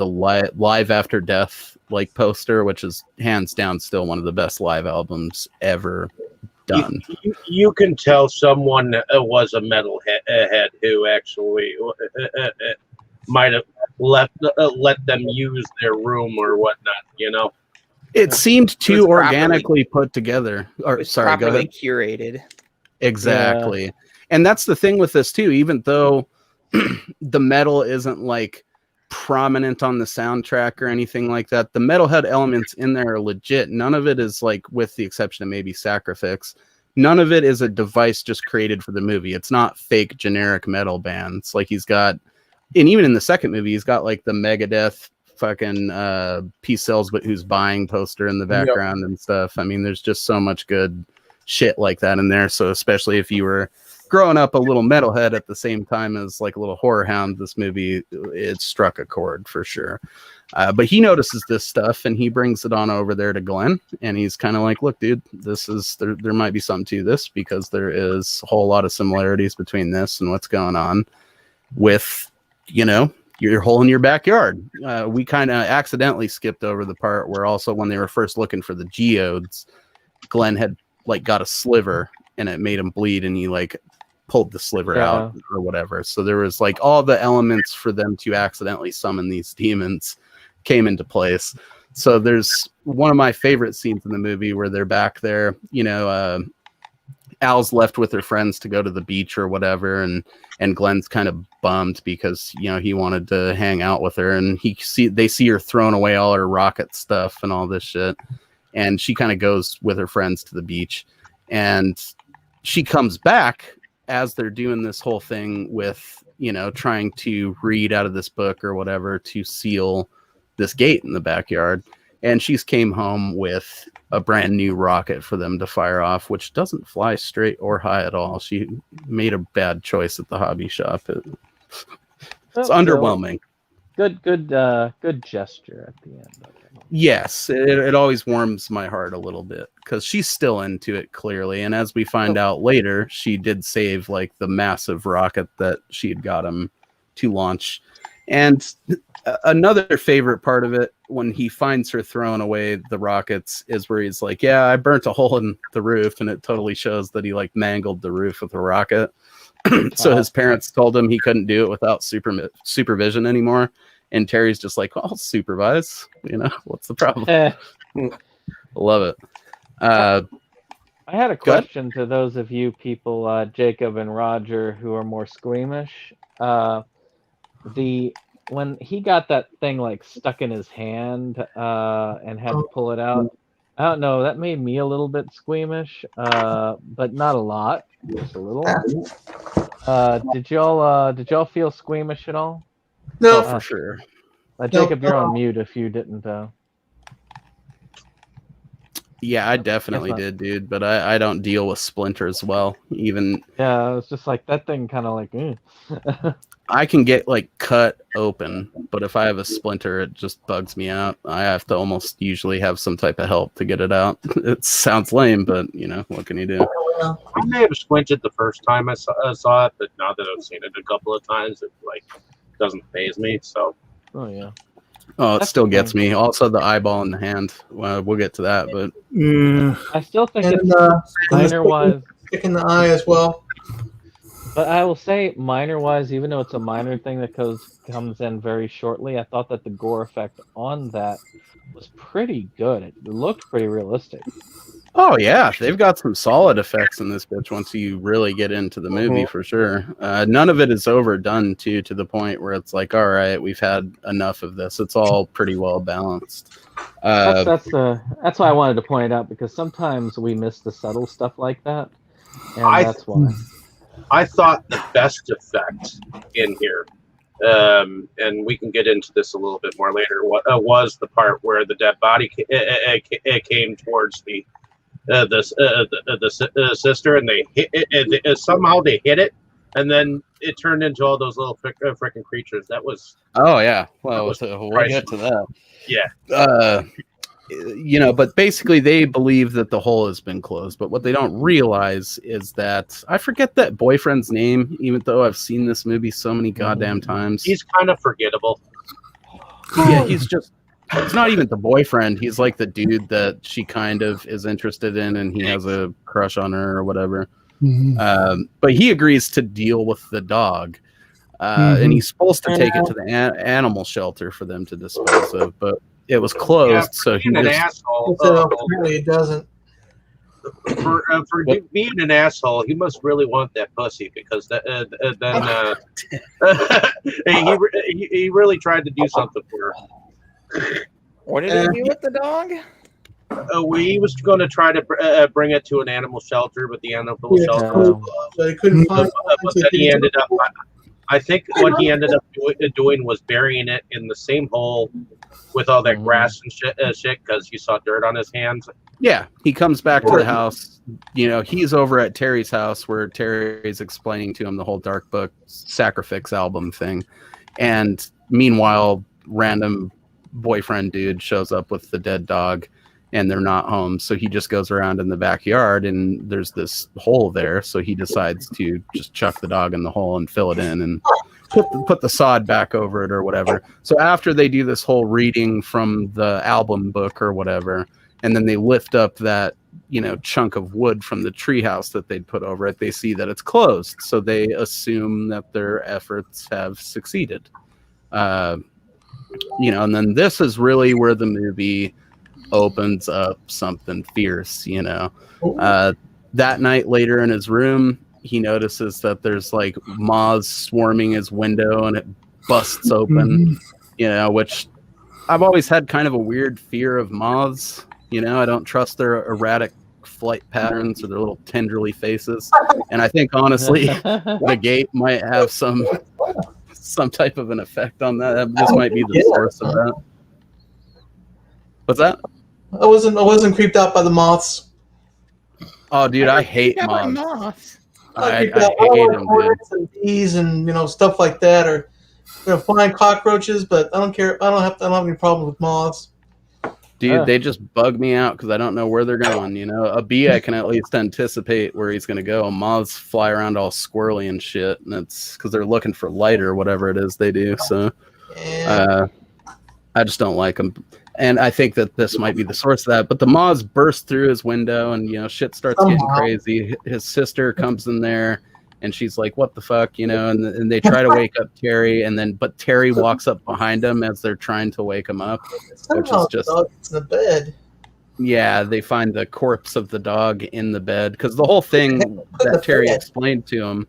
live after death like poster, which is hands down still one of the best live albums ever done. You can tell someone was a metalhead who actually might have let them use their room or whatnot. You know, It seemed too It was properly- organically put together. Or It's sorry, go properly ahead. curated. Exactly. And that's the thing with this too, even though the metal isn't like prominent on the soundtrack or anything like that, the metalhead elements in there are legit. None of it is like, with the exception of maybe Sacrifix, none of it is a device just created for the movie. It's not fake generic metal bands. Like he's got, and even in the second movie, he's got like the Megadeth fucking Peace Sells But Who's Buying poster in the background and stuff. I mean, there's just so much good shit like that in there. So especially if you were growing up a little metalhead at the same time as like a little horror hound, this movie, it struck a chord for sure. But he notices this stuff and he brings it on over there to Glenn, and he's kind of like, look, dude, this is there might be something to this, because there is a whole lot of similarities between this and what's going on with, you know, your hole in your backyard. We kind of accidentally skipped over the part where also when they were first looking for the geodes, Glenn had like got a sliver and it made him bleed, and he like pulled the sliver out or whatever. So there was like all the elements for them to accidentally summon these demons came into place. So there's one of my favorite scenes in the movie where they're back there, you know, Al's left with her friends to go to the beach or whatever, and Glenn's kind of bummed because, you know, he wanted to hang out with her, and they see her throwing away all her rocket stuff and all this shit, and she kind of goes with her friends to the beach, and she comes back as they're doing this whole thing with, you know, trying to read out of this book or whatever to seal this gate in the backyard, and she's came home with a brand new rocket for them to fire off, which doesn't fly straight or high at all. She made a bad choice at the hobby shop. It's underwhelming. Good gesture at the end. Yes, it always warms my heart a little bit because she's still into it clearly, and as we find out later, she did save like the massive rocket that she had got him to launch. And another favorite part of it, when he finds her throwing away the rockets, is where he's like, yeah, I burnt a hole in the roof, and it totally shows that he like mangled the roof with a rocket. So his parents told him he couldn't do it without supervision anymore. And Terry's just like, well, I'll supervise, you know, what's the problem? Love it. I had a question to those of you people, Jacob and Roger, who are more squeamish. When he got that thing like stuck in his hand and had to pull it out, I don't know, that made me a little bit squeamish, but not a lot, just a little. Did y'all feel squeamish at all? No, For sure. Jacob, you're on mute if you didn't. Yeah, I definitely did, dude. But I don't deal with splinters well. Even yeah, it's just like that thing, kind of like. I can get like cut open, but if I have a splinter, it just bugs me out. I have to almost usually have some type of help to get it out. It sounds lame, but you know, what can you do? I may have squinted the first time I saw it, but now that I've seen it a couple of times, it like doesn't faze me. So. Oh yeah. Oh, it still gets me. Also, the eyeball in the hand. Well, we'll get to that, but Yeah. I still think and it's minor-wise. stick in the eye as well. But I will say, minor-wise, even though it's a minor thing that comes in very shortly, I thought that the gore effect on that was pretty good. It looked pretty realistic. oh yeah, they've got some solid effects in this bitch once you really get into the movie for sure. None of it is overdone to the point where it's like, all right, we've had enough of this. It's all pretty well balanced. That's why I wanted to point it out, because sometimes we miss the subtle stuff like that, and that's why. I thought the best effect in here, and we can get into this a little bit more later, was the part where the dead body came towards the sister, and they hit it, somehow they hit it and then it turned into all those little freaking creatures. That was Oh yeah. Well, was we'll get to that. yeah. But basically they believe that the hole has been closed. But what they don't realize is that I forget that boyfriend's name, even though I've seen this movie so many goddamn times. He's kind of forgettable. Yeah, he's not even the boyfriend. He's like the dude that she kind of is interested in, and he has a crush on her or whatever. But he agrees to deal with the dog, and he's supposed to take it to the animal shelter for them to dispose of. But it was closed, so he Being an just asshole. Apparently, it doesn't. For being an asshole, he must really want that pussy because then he really tried to do something for her. What did he do with the dog? He was going to try to bring it to an animal shelter, but the animal shelter. So he couldn't find. But then he ended up. I think what he ended up doing was burying it in the same hole with all that grass and shit because he saw dirt on his hands. Yeah, he comes back to the house. He's over at Terry's house where Terry's explaining to him the whole Dark Book Sacrifice album thing. And meanwhile, random boyfriend dude shows up with the dead dog and they're not home. So he just goes around in the backyard and there's this hole there. So he decides to just chuck the dog in the hole and fill it in and put the sod back over it or whatever. So after they do this whole reading from the album book or whatever, and then they lift up that, chunk of wood from the treehouse that they'd put over it, they see that it's closed. So they assume that their efforts have succeeded. And then this is really where the movie opens up something fierce, That night later in his room, he notices that there's like moths swarming his window and it busts open, which I've always had kind of a weird fear of moths. I don't trust their erratic flight patterns or their little tenderly faces. And I think honestly, the gate might have some type of an effect on that. This might be the source of that. What's that? I wasn't creeped out by the moths. Oh, dude, I hate moths. I hate them, dude. And bees and stuff like that, or flying cockroaches. But I don't care. I don't have any problem with moths. Dude, they just bug me out because I don't know where they're going. A bee I can at least anticipate where he's gonna go. Moths fly around all squirrely and shit, and it's because they're looking for light or whatever it is they do. So, I just don't like them. And I think that this might be the source of that. But the moths burst through his window and, shit starts getting crazy. His sister comes in there and she's like, what the fuck, and they try to wake up Terry. But Terry walks up behind him as they're trying to wake him up, which is just in the bed. Yeah, they find the corpse of the dog in the bed because the whole thing that Terry explained to him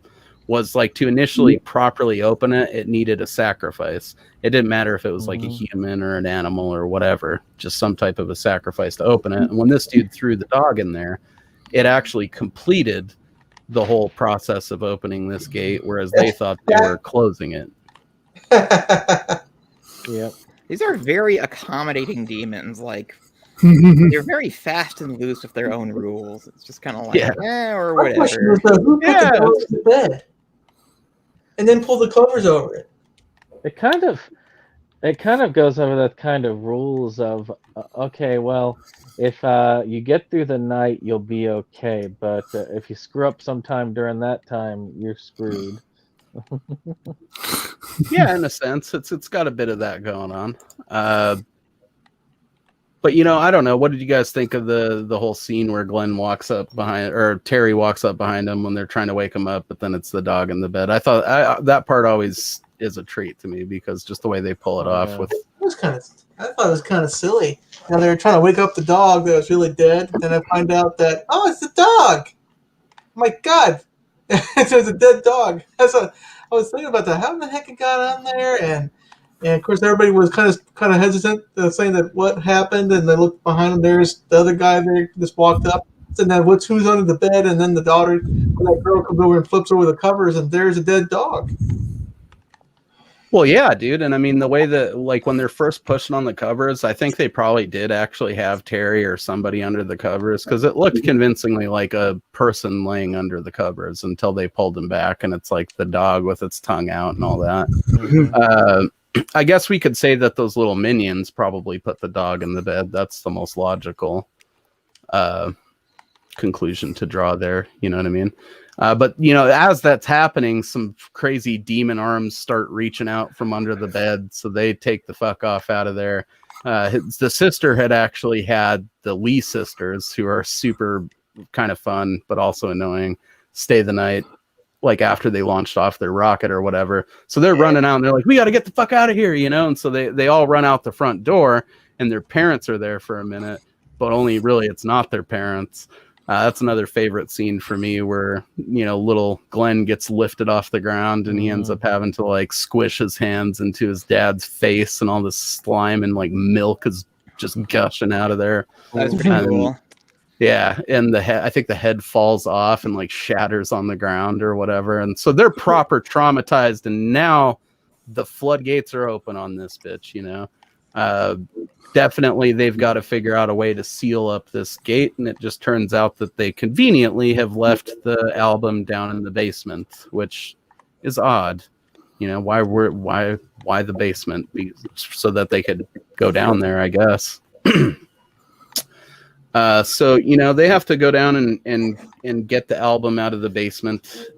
was like to initially properly open it, it needed a sacrifice. It didn't matter if it was like a human or an animal or whatever, just some type of a sacrifice to open it. And when this dude threw the dog in there, it actually completed the whole process of opening this gate, whereas they thought they were closing it. Yep. These are very accommodating demons. Like, they're very fast and loose with their own rules. It's just kind of like, or whatever. Who put the dog in the bed? And then pull the covers over it. It kind of goes over that kind of rules of okay, well, if you get through the night, you'll be okay, but if you screw up sometime during that time, you're screwed. Yeah, in a sense, it's got a bit of that going on. But I don't know. What did you guys think of the whole scene where Glenn walks up behind, or Terry walks up behind him when they're trying to wake him up, but then it's the dog in the bed? I thought that part always is a treat to me because just the way they pull it off with. I thought it was kind of silly. Now they were trying to wake up the dog that was really dead, and I find out that it's the dog. Oh my God, it's a dead dog. That's what I was thinking about that. How the heck it got on there? And of course everybody was kind of hesitant saying that what happened, and they looked behind them. There's the other guy there just walked up. And then who's under the bed? And then the daughter, that girl comes over and flips over the covers, and there's a dead dog. Well, yeah, dude. And I mean, the way that, like, when they're first pushing on the covers, I think they probably did actually have Terry or somebody under the covers, because it looked convincingly like a person laying under the covers until they pulled him back, and it's like the dog with its tongue out and all that. I guess we could say that those little minions probably put the dog in the bed. That's the most logical conclusion to draw there. You know what I mean? But, you know, as that's happening, some crazy demon arms start reaching out from under the bed. So they take the fuck off out of there. The sister had actually had the Lee sisters, who are super kind of fun, but also annoying, stay the night, like after they launched off their rocket or whatever. So they're running out and they're like, we got to get the fuck out of here, you know? And so they all run out the front door, and their parents are there for a minute, but only really it's not their parents. That's another favorite scene for me, where, you know, little Glenn gets lifted off the ground and he ends up having to like squish his hands into his dad's face, and all this slime and like milk is just gushing out of there. That's pretty cool. Yeah, and I think the head falls off and like shatters on the ground or whatever. And so they're proper traumatized, and now the floodgates are open on this bitch, you know. Definitely they've got to figure out a way to seal up this gate, and it just turns out that they conveniently have left the album down in the basement, which is odd. You know, why the basement? So that they could go down there, I guess. So, you know, they have to go down and get the album out of the basement.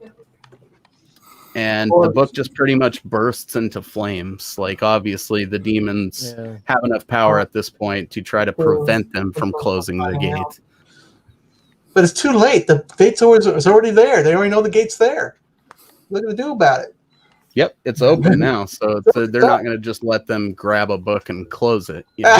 And the book just pretty much bursts into flames. Like, obviously, the demons have enough power at this point to try to prevent them from closing the gate. But it's too late. The gate's already there. They already know the gate's there. What are they going to do about it? Yep, it's open now. So they're not going to just let them grab a book and close it. You know?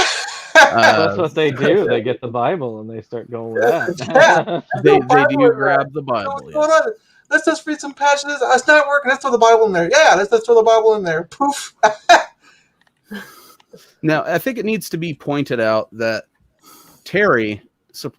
That's what they do. They get the Bible and they start going with that. They do grab the Bible. What's going on? Let's just read some passages. It's not working. Let's throw the Bible in there. Yeah, let's throw the Bible in there. Poof. Now, I think it needs to be pointed out that Terry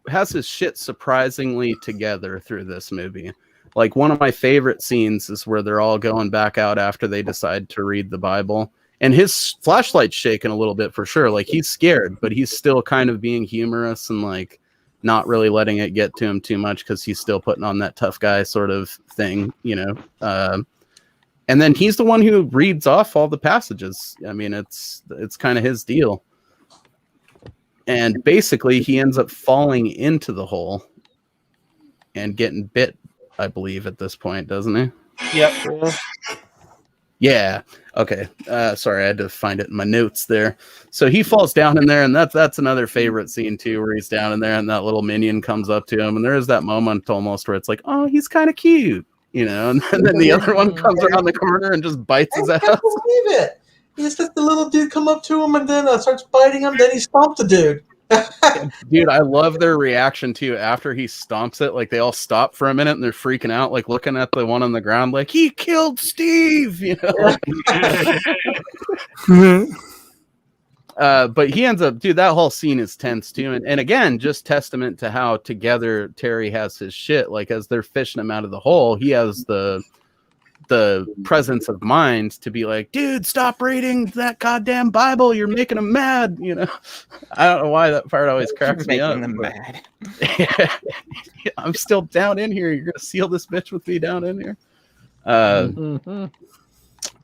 has his shit surprisingly together through this movie. Like, one of my favorite scenes is where they're all going back out after they decide to read the Bible. And his flashlight's shaking a little bit for sure. Like, he's scared, but he's still kind of being humorous and, like, not really letting it get to him too much, because he's still putting on that tough guy sort of thing, you know. And then he's the one who reads off all the passages. I mean, it's kind of his deal. And basically, he ends up falling into the hole and getting bit, I believe, at this point, doesn't he? Yep. Yeah. Okay. Sorry, I had to find it in my notes there. So he falls down in there, and that's another favorite scene too, where he's down in there and that little minion comes up to him, and there is that moment almost where it's like, oh, he's kind of cute, you know, and then the other one comes around the corner and just bites his ass. I can't believe it. He's just the little dude come up to him and then starts biting him. Then he stomps the dude. Dude, I love their reaction too after he stomps it. Like, they all stop for a minute and they're freaking out, like looking at the one on the ground, like, he killed Steve, you know. But he ends up, dude, that whole scene is tense too. And again, just testament to how together Terry has his shit. Like, as they're fishing him out of the hole, he has the presence of mind to be like, dude, stop reading that goddamn Bible, you're making them mad, you know. I don't know why that part always cracks me up. Making them mad. Yeah. I'm still down in here. You're gonna seal this bitch with me down in here. And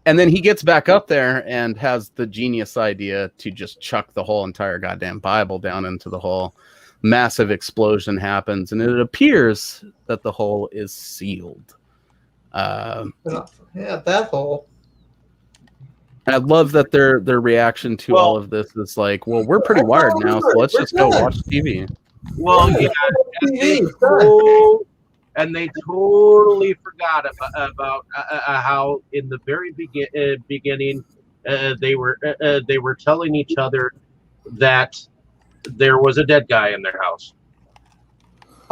then he gets back up there and has the genius idea to just chuck the whole entire goddamn Bible down into the hole. Massive explosion happens, and it appears that the hole is sealed. Yeah, that hole. I love that their reaction to all of this is like, well, we're pretty wired now, so let's just go watch TV. Well, yeah, and they totally forgot about how in the very beginning they were telling each other that there was a dead guy in their house.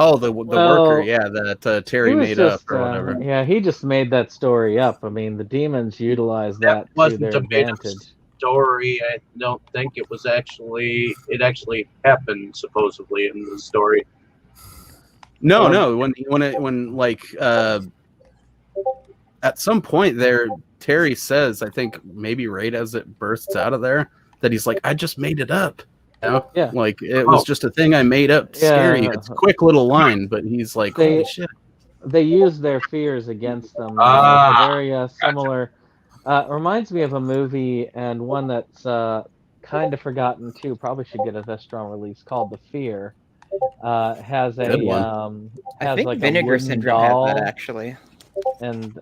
Oh, the worker, yeah, that Terry made just, up or whatever. Yeah, he just made that story up. I mean, the demons utilized that to their advantage. Story. I don't think it was actually. It actually happened supposedly in the story. No. When like at some point there, Terry says, I think maybe right as it bursts out of there, that he's like, I just made it up. You know? Yeah. Like it was just a thing I made up to scare you. It's a quick little line, but he's like, holy shit. They use their fears against them. It's a very similar. Reminds me of a movie and one that's kind of forgotten too. Probably should get a Vestron release called The Fear. Has a Good one. I think like Vinegar a wooden Syndrome doll, has that actually. and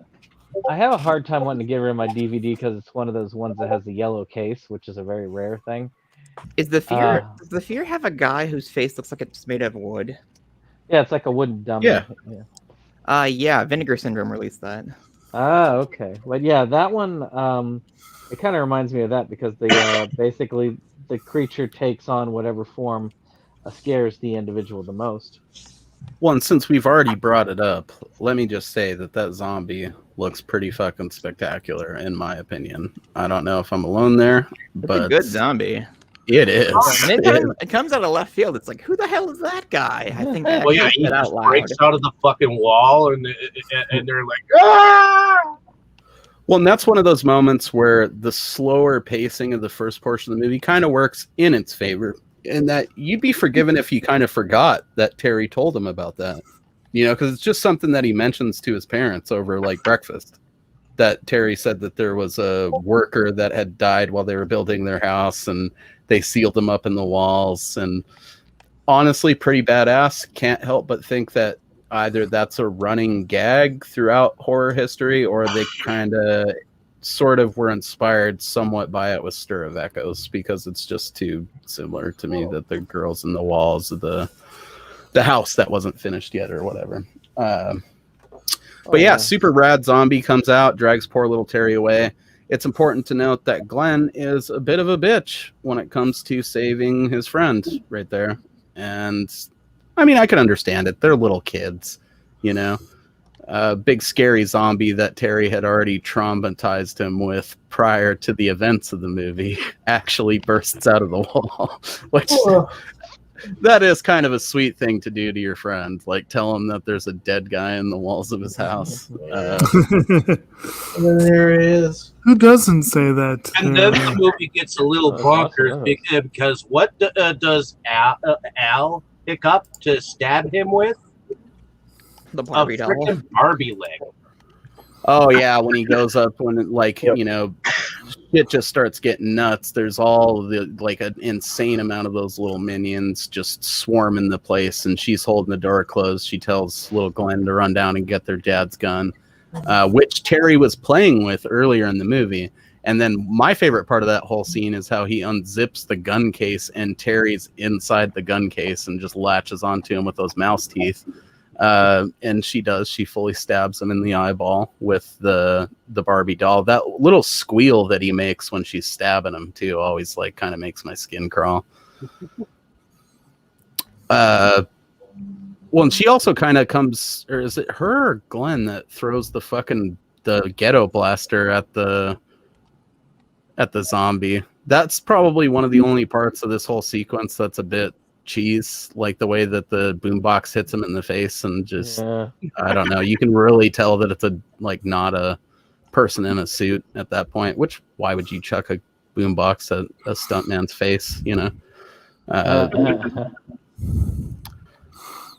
I have a hard time wanting to get rid of my DVD because it's one of those ones that has the yellow case, which is a very rare thing. Does the Fear have a guy whose face looks like it's made of wood? Yeah, it's like a wooden dummy. Yeah. Yeah, Vinegar Syndrome released that. Okay. Well, yeah, that one. It kind of reminds me of that because basically the creature takes on whatever form scares the individual the most. Well, and since we've already brought it up, let me just say that zombie looks pretty fucking spectacular, in my opinion. I don't know if I'm alone there, but It's a good zombie. It is. And it comes out of left field. It's like, who the hell is that guy? I think Well, yeah, he said out just loud. breaks out of the fucking wall, and they're like, ah! Well, and that's one of those moments where the slower pacing of the first portion of the movie kind of works in its favor, in that you'd be forgiven if you kind of forgot that Terry told him about that. You know, because it's just something that he mentions to his parents over like breakfast. That Terry said that there was a worker that had died while they were building their house, and they sealed him up in the walls. And honestly, pretty badass. Can't help but think that either that's a running gag throughout horror history, or they kind of sort of were inspired somewhat by it with Stir of Echoes, because it's just too similar to me that the girls in the walls of the house that wasn't finished yet or whatever. But yeah, super rad zombie comes out, drags poor little Terry away. It's important to note that Glenn is a bit of a bitch when it comes to saving his friend right there. And I mean, I can understand it. They're little kids, you know. Big scary zombie that Terry had already traumatized him with prior to the events of the movie actually bursts out of the wall, which that is kind of a sweet thing to do to your friend. Like, tell him that there's a dead guy in the walls of his house. And then there he is. Who doesn't say that? And then the movie gets a little bonkers because what does Al pick up to stab him with? The Barbie doll. Freaking Barbie leg. Oh yeah, when he goes up, when it, like, you know, shit just starts getting nuts. There's all the like an insane amount of those little minions just swarming the place, and she's holding the door closed. She tells little Glenn to run down and get their dad's gun, which Terry was playing with earlier in the movie. And then my favorite part of that whole scene is how he unzips the gun case and Terry's inside the gun case and just latches onto him with those mouse teeth. And she fully stabs him in the eyeball with the Barbie doll. That little squeal that he makes when she's stabbing him too always like kind of makes my skin crawl. Well, and she also kind of comes, or is it her or Glenn that throws the ghetto blaster at the zombie? That's probably one of the only parts of this whole sequence that's a bit cheese, like the way that the boombox hits him in the face, and just I don't know, you can really tell that it's not a person in a suit at that point. Which, why would you chuck a boombox at a stuntman's face, you know?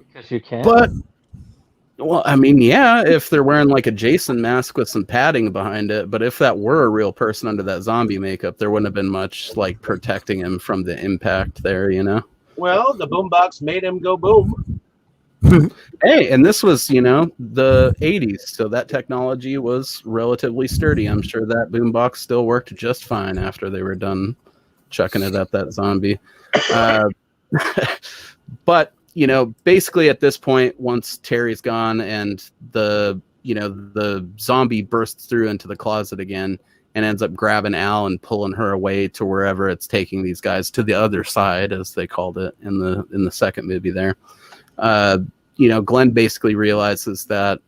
Because you can. But well, I mean, yeah, if they're wearing like a Jason mask with some padding behind it, but if that were a real person under that zombie makeup, there wouldn't have been much like protecting him from the impact there, you know? Well, the boombox made him go boom. Hey, and this was, you know, the 80s, so that technology was relatively sturdy. I'm sure that boombox still worked just fine after they were done chucking it at that zombie. But, you know, basically at this point, once Terry's gone and the zombie bursts through into the closet again and ends up grabbing Al and pulling her away to wherever it's taking these guys, to the other side, as they called it in the second movie there. You know, Glenn basically realizes that,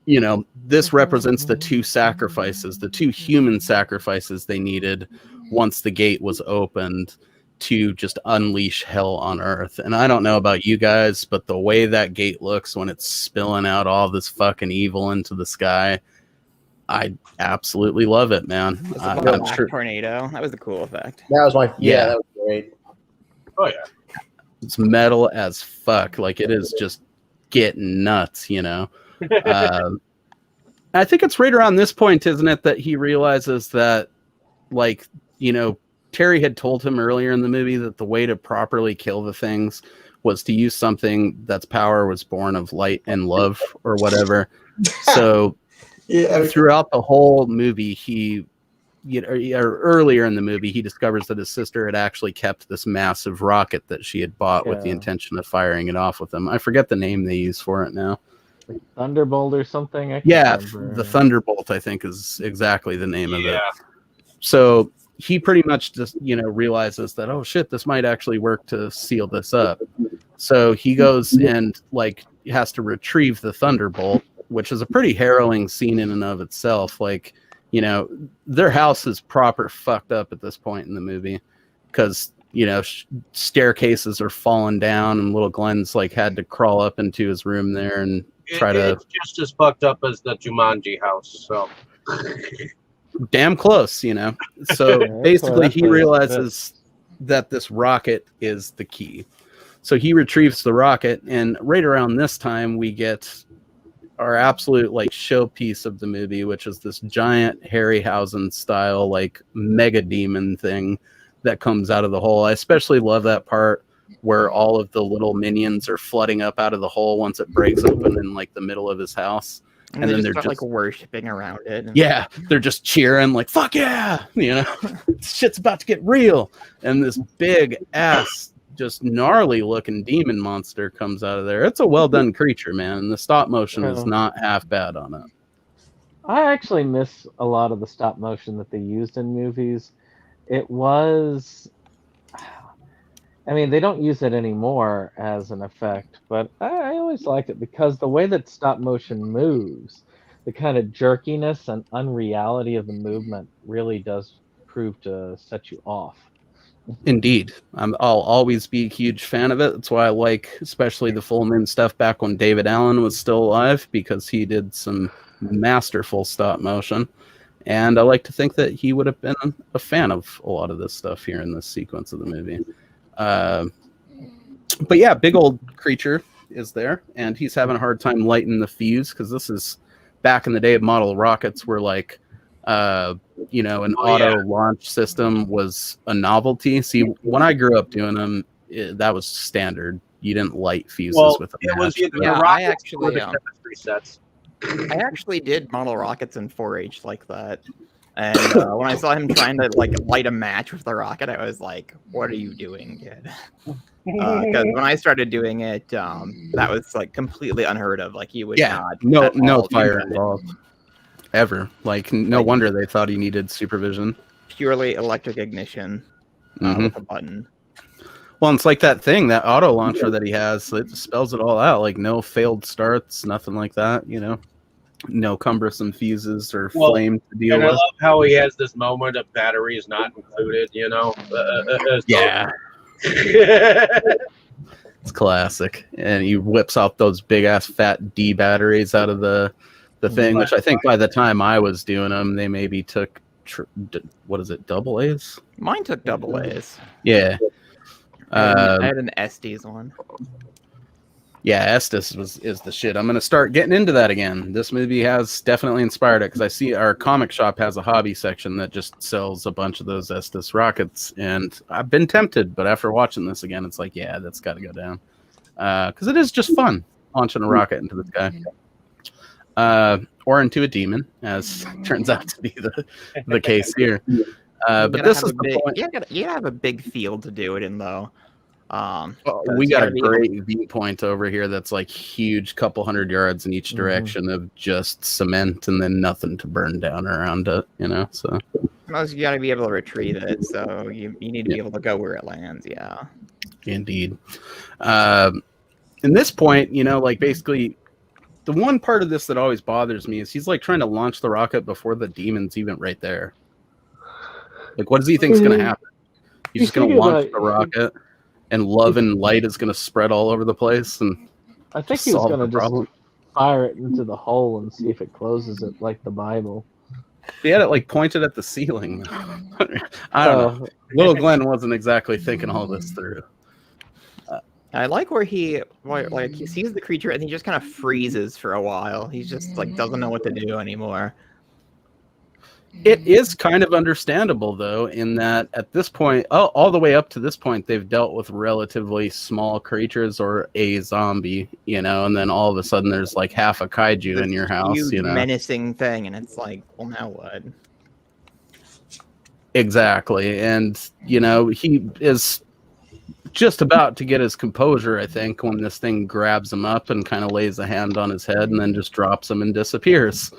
you know, this represents the two sacrifices, the two human sacrifices they needed once the gate was opened to just unleash hell on Earth. And I don't know about you guys, but the way that gate looks when it's spilling out all this fucking evil into the sky, I absolutely love it, man. It's I'm a black sure tornado. That was a cool effect. That was my Yeah. that was great. Oh yeah. it's metal as fuck. Like it is just getting nuts, you know. I think it's right around this point, isn't it, that he realizes that, like, you know, Terry had told him earlier in the movie that the way to properly kill the things was to use something that's power was born of light and love or whatever. So throughout the whole movie, he, you know, or earlier in the movie, he discovers that his sister had actually kept this massive rocket that she had bought with the intention of firing it off with him. I forget the name they use for it now. Like Thunderbolt or something? I Yeah, can't remember. the Thunderbolt, I think, is exactly the name of it. Yeah. So he pretty much just, you know, realizes that, oh shit, this might actually work to seal this up. So he goes and like has to retrieve the Thunderbolt, which is a pretty harrowing scene in and of itself. Like, you know, their house is proper fucked up at this point in the movie because, you know, staircases are falling down and little Glenn's like had to crawl up into his room there and try to. It's just as fucked up as the Jumanji house. So damn close, you know. So basically, he realizes that this rocket is the key. So he retrieves the rocket, and right around this time, we get our absolute like showpiece of the movie, which is this giant Harryhausen style like mega demon thing that comes out of the hole. I especially love that part where all of the little minions are flooding up out of the hole once it breaks open in like the middle of his house. And then they're just like worshiping around it. Yeah, they're just cheering like, fuck yeah, you know, shit's about to get real. And this big ass, just gnarly looking demon monster comes out of there. It's a well done creature, man. And the stop motion is not half bad on it. I actually miss a lot of the stop motion that they used in movies. It was, I mean, they don't use it anymore as an effect, but I always liked it because the way that stop motion moves, the kind of jerkiness and unreality of the movement really does prove to set you off. Indeed. I'll always be a huge fan of it. That's why I like especially the Full Moon stuff back when David Allen was still alive, because he did some masterful stop motion. And I like to think that he would have been a fan of a lot of this stuff here in this sequence of the movie. But yeah, big old creature is there, and he's having a hard time lighting the fuse because this is back in the day of model rockets where like you know, an auto launch system was a novelty. See, when I grew up doing them, that was standard. You didn't light fuses with them. It was either Yeah, the I rockets actually, or the chemistry sets. I actually did model rockets in 4-H like that. And when I saw him trying to like light a match with the rocket, I was like, "What are you doing, kid?" Because when I started doing it, that was like completely unheard of. Like you would not no fire involved ever. Like no wonder they thought he needed supervision. Purely electric ignition with a button. Well, it's like that thing, that auto launcher that he has. It spells it all out. Like no failed starts, nothing like that. You know. No cumbersome fuses or flame to deal with. I love how he has this moment of batteries not included, you know? Yeah. It's classic. And he whips out those big-ass fat D batteries out of the thing, which I think by the time I was doing them, they maybe took, what is it, double A's? Mine took double A's. Yeah. I had an Estes one. Yeah, Estes is the shit. I'm going to start getting into that again. This movie has definitely inspired it because I see our comic shop has a hobby section that just sells a bunch of those Estes rockets. And I've been tempted, but after watching this again, it's like, yeah, that's got to go down. Because it is just fun launching a rocket into the sky. Or into a demon, as turns out to be the case here. But this is the point. You gotta have a big field to do it in, though. We got a great viewpoint over here that's like huge, couple 100 yards in each direction of just cement and then nothing to burn down around it, you know. So you got to be able to retrieve it, so you need to be able to go where it lands. Yeah, indeed. In this point, you know, like basically the one part of this that always bothers me is he's like trying to launch the rocket before the demon's even right there. Like, what does he think's going to happen? He's just going to launch the rocket. And love and light is going to spread all over the place, and I think he was going to just fire it into the hole and see if it closes it like the Bible. He had it like pointed at the ceiling. I don't know. Little Glenn wasn't exactly thinking all this through. I like where he sees the creature and he just kind of freezes for a while. He just like doesn't know what to do anymore. It is kind of understandable, though, in that at this point, all the way up to this point, they've dealt with relatively small creatures or a zombie, and then all of a sudden there's like half a kaiju in your house, huge, menacing thing, and it's like, well, now what? Exactly, and he is just about to get his composure, I think, when this thing grabs him up and kind of lays a hand on his head and then just drops him and disappears.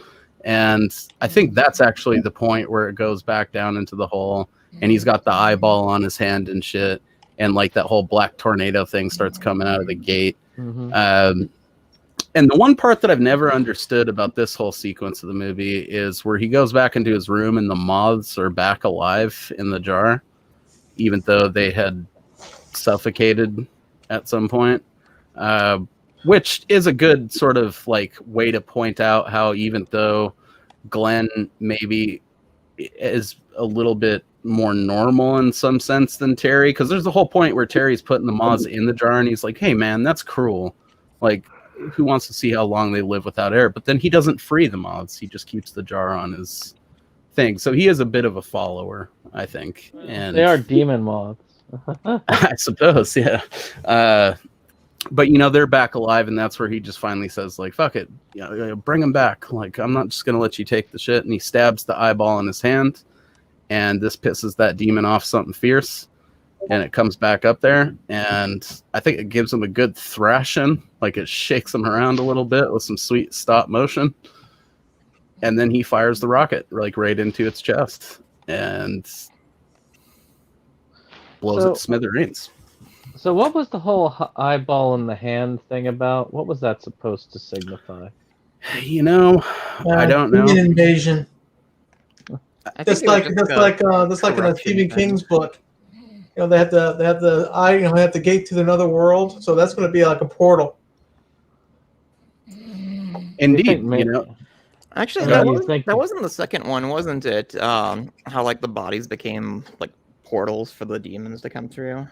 And I think that's actually the point where it goes back down into the hole, and he's got the eyeball on his hand and shit, and like that whole black tornado thing starts coming out of the gate. Mm-hmm. And the one part that I've never understood about this whole sequence of the movie is where he goes back into his room and the moths are back alive in the jar, even though they had suffocated at some point. Which is a good sort of like way to point out how even though Glenn maybe is a little bit more normal in some sense than Terry, because there's the whole point where Terry's putting the moths in the jar and he's like, hey man, that's cruel. Like, who wants to see how long they live without air? But then he doesn't free the moths. He just keeps the jar on his thing. So he is a bit of a follower, I think. And they are demon moths. I suppose, yeah. But they're back alive, and that's where he just finally says, like, fuck it, bring him back. Like, I'm not just gonna let you take the shit. And he stabs the eyeball in his hand, and this pisses that demon off something fierce, and it comes back up there, and I think it gives him a good thrashing, like it shakes him around a little bit with some sweet stop motion, and then he fires the rocket like right into its chest and blows it to smithereens. So what was the whole eyeball in the hand thing about? What was that supposed to signify? I don't know. Invasion. Just like in a a Stephen King's book. They have the eye. They have the gate to another world. So that's going to be like a portal. Indeed, Actually, that wasn't the second one, wasn't it? How like the bodies became like portals for the demons to come through.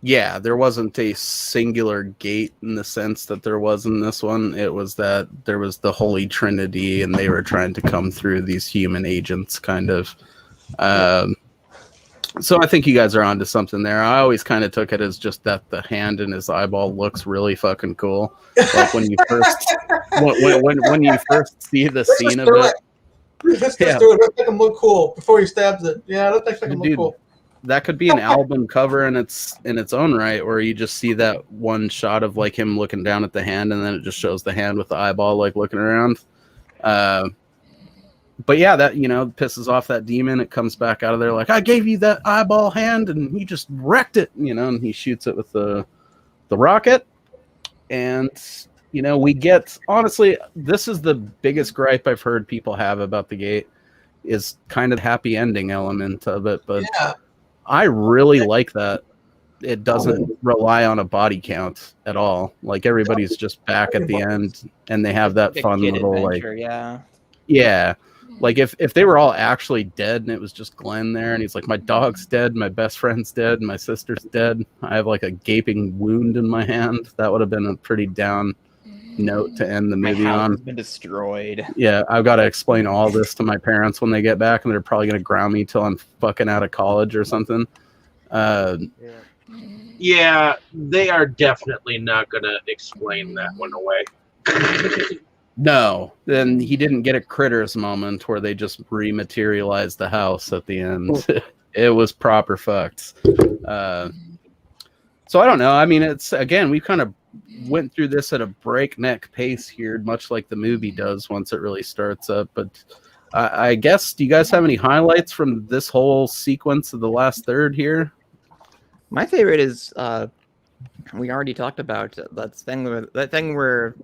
Yeah, there wasn't a singular gate in the sense that there was in this one. It was that there was the Holy Trinity, and they were trying to come through these human agents, kind of. So I think you guys are onto something there. I always kind of took it as just that the hand in his eyeball looks really fucking cool. Like when you first when you first see the scene of it. Let's just do it. Let's make him look cool before he stabs it. Yeah, let's make him look cool. That could be an album cover in its own right, where you just see that one shot of like him looking down at the hand, and then it just shows the hand with the eyeball like looking around. But yeah, that pisses off that demon. It comes back out of there like, I gave you that eyeball hand, and he just wrecked it. And he shoots it with the rocket, and we get, honestly, this is the biggest gripe I've heard people have about the gate, is kind of the happy ending element of it, but. Yeah. I really like that it doesn't rely on a body count at all. Like everybody's just back at the end, and they have that fun little adventure, yeah. Like if they were all actually dead and it was just Glenn there, and he's like, my dog's dead, my best friend's dead, my sister's dead. I have like a gaping wound in my hand. That would have been a pretty down note to end the movie my house on. Has been destroyed. Yeah, I've got to explain all this to my parents when they get back, and they're probably going to ground me till I'm fucking out of college or something. Yeah, they are definitely not going to explain that one away. No, then he didn't get a Critters moment where they just rematerialized the house at the end. It was proper fucked. So I don't know. I mean, it's, again, we kind of went through this at a breakneck pace here, much like the movie does once it really starts up. But I guess, do you guys have any highlights from this whole sequence of the last third here? My favorite is we already talked about that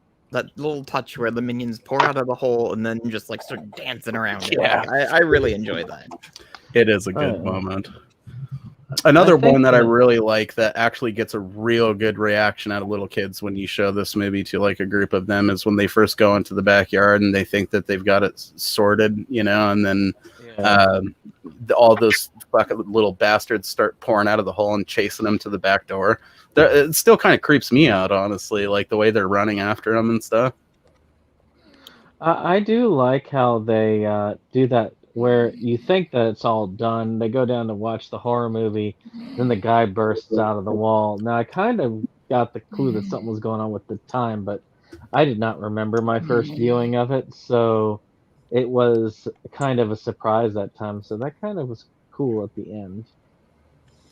little touch where the minions pour out of the hole and then just like start dancing around. Yeah, I really enjoy that. It is a good moment. Another think one that I that- really like that actually gets a real good reaction out of little kids when you show this movie to like a group of them is when they first go into the backyard and they think that they've got it sorted, you know, and then all those fucking little bastards start pouring out of the hole and chasing them to the back door. It still kind of creeps me out, honestly, like the way they're running after them and stuff. I do like how they do that where you think that it's all done. They go down to watch the horror movie, then the guy bursts out of the wall. Now, I kind of got the clue that something was going on with the time, but I did not remember my first viewing of it, so it was kind of a surprise that time. So that kind of was cool at the end.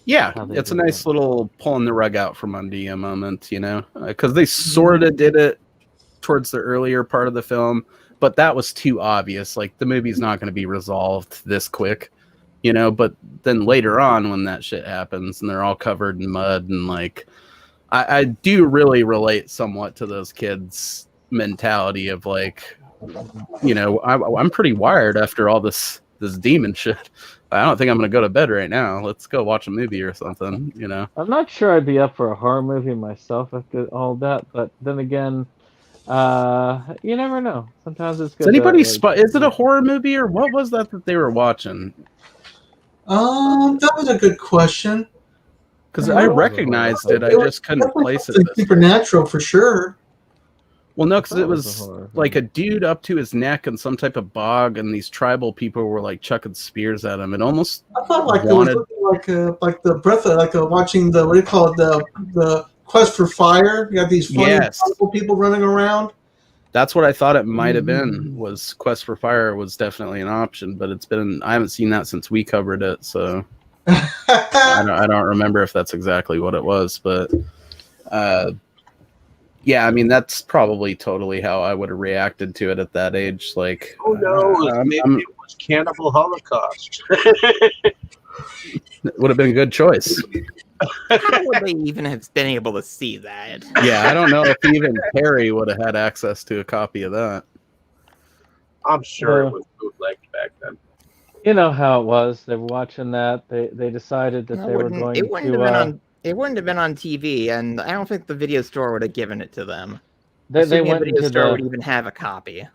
Yeah, How they it's a do nice that. little pulling the rug out from under you moment, you know, because they sort of did it towards the earlier part of the film, but that was too obvious. Like the movie's not going to be resolved this quick, you know. But then later on, when that shit happens and they're all covered in mud and like, I do really relate somewhat to those kids' mentality of like, you know, I'm pretty wired after all this demon shit. I don't think I'm going to go to bed right now. Let's go watch a movie or something, you know. I'm not sure I'd be up for a horror movie myself after all that, but then again, you never know. Sometimes it's good. Is anybody to, is it a horror movie or what was that they were watching? That was a good question. Because Yeah, I it was a recognized horror it, I film. just couldn't place it. Something supernatural for sure. Well, no, because That it was was a horror like film. a dude up to his neck in some type of bog, and these tribal people were like chucking spears at him. It almost I thought like wanted. it was like the breath of watching the what do you call it the Quest for Fire. You got these funny Yes. people running around. That's what I thought it might have been. Was Quest for Fire was definitely an option, but I haven't seen that since we covered it, so I don't remember if that's exactly what it was, but yeah, I mean that's probably totally how I would have reacted to it at that age. Like, Oh no, maybe it was Cannibal Holocaust. it would have been a good choice. How would they even have been able to see that? Yeah, I don't know if even Perry would have had access to a copy of that. I'm sure Yeah. it was bootlegged back then. You know how it was. They were watching that. They decided that No, they were going it wouldn't to. have been on. It wouldn't have been on TV, and I don't think the video store would have given it to them. They Assuming went the video into store the. would even have a copy.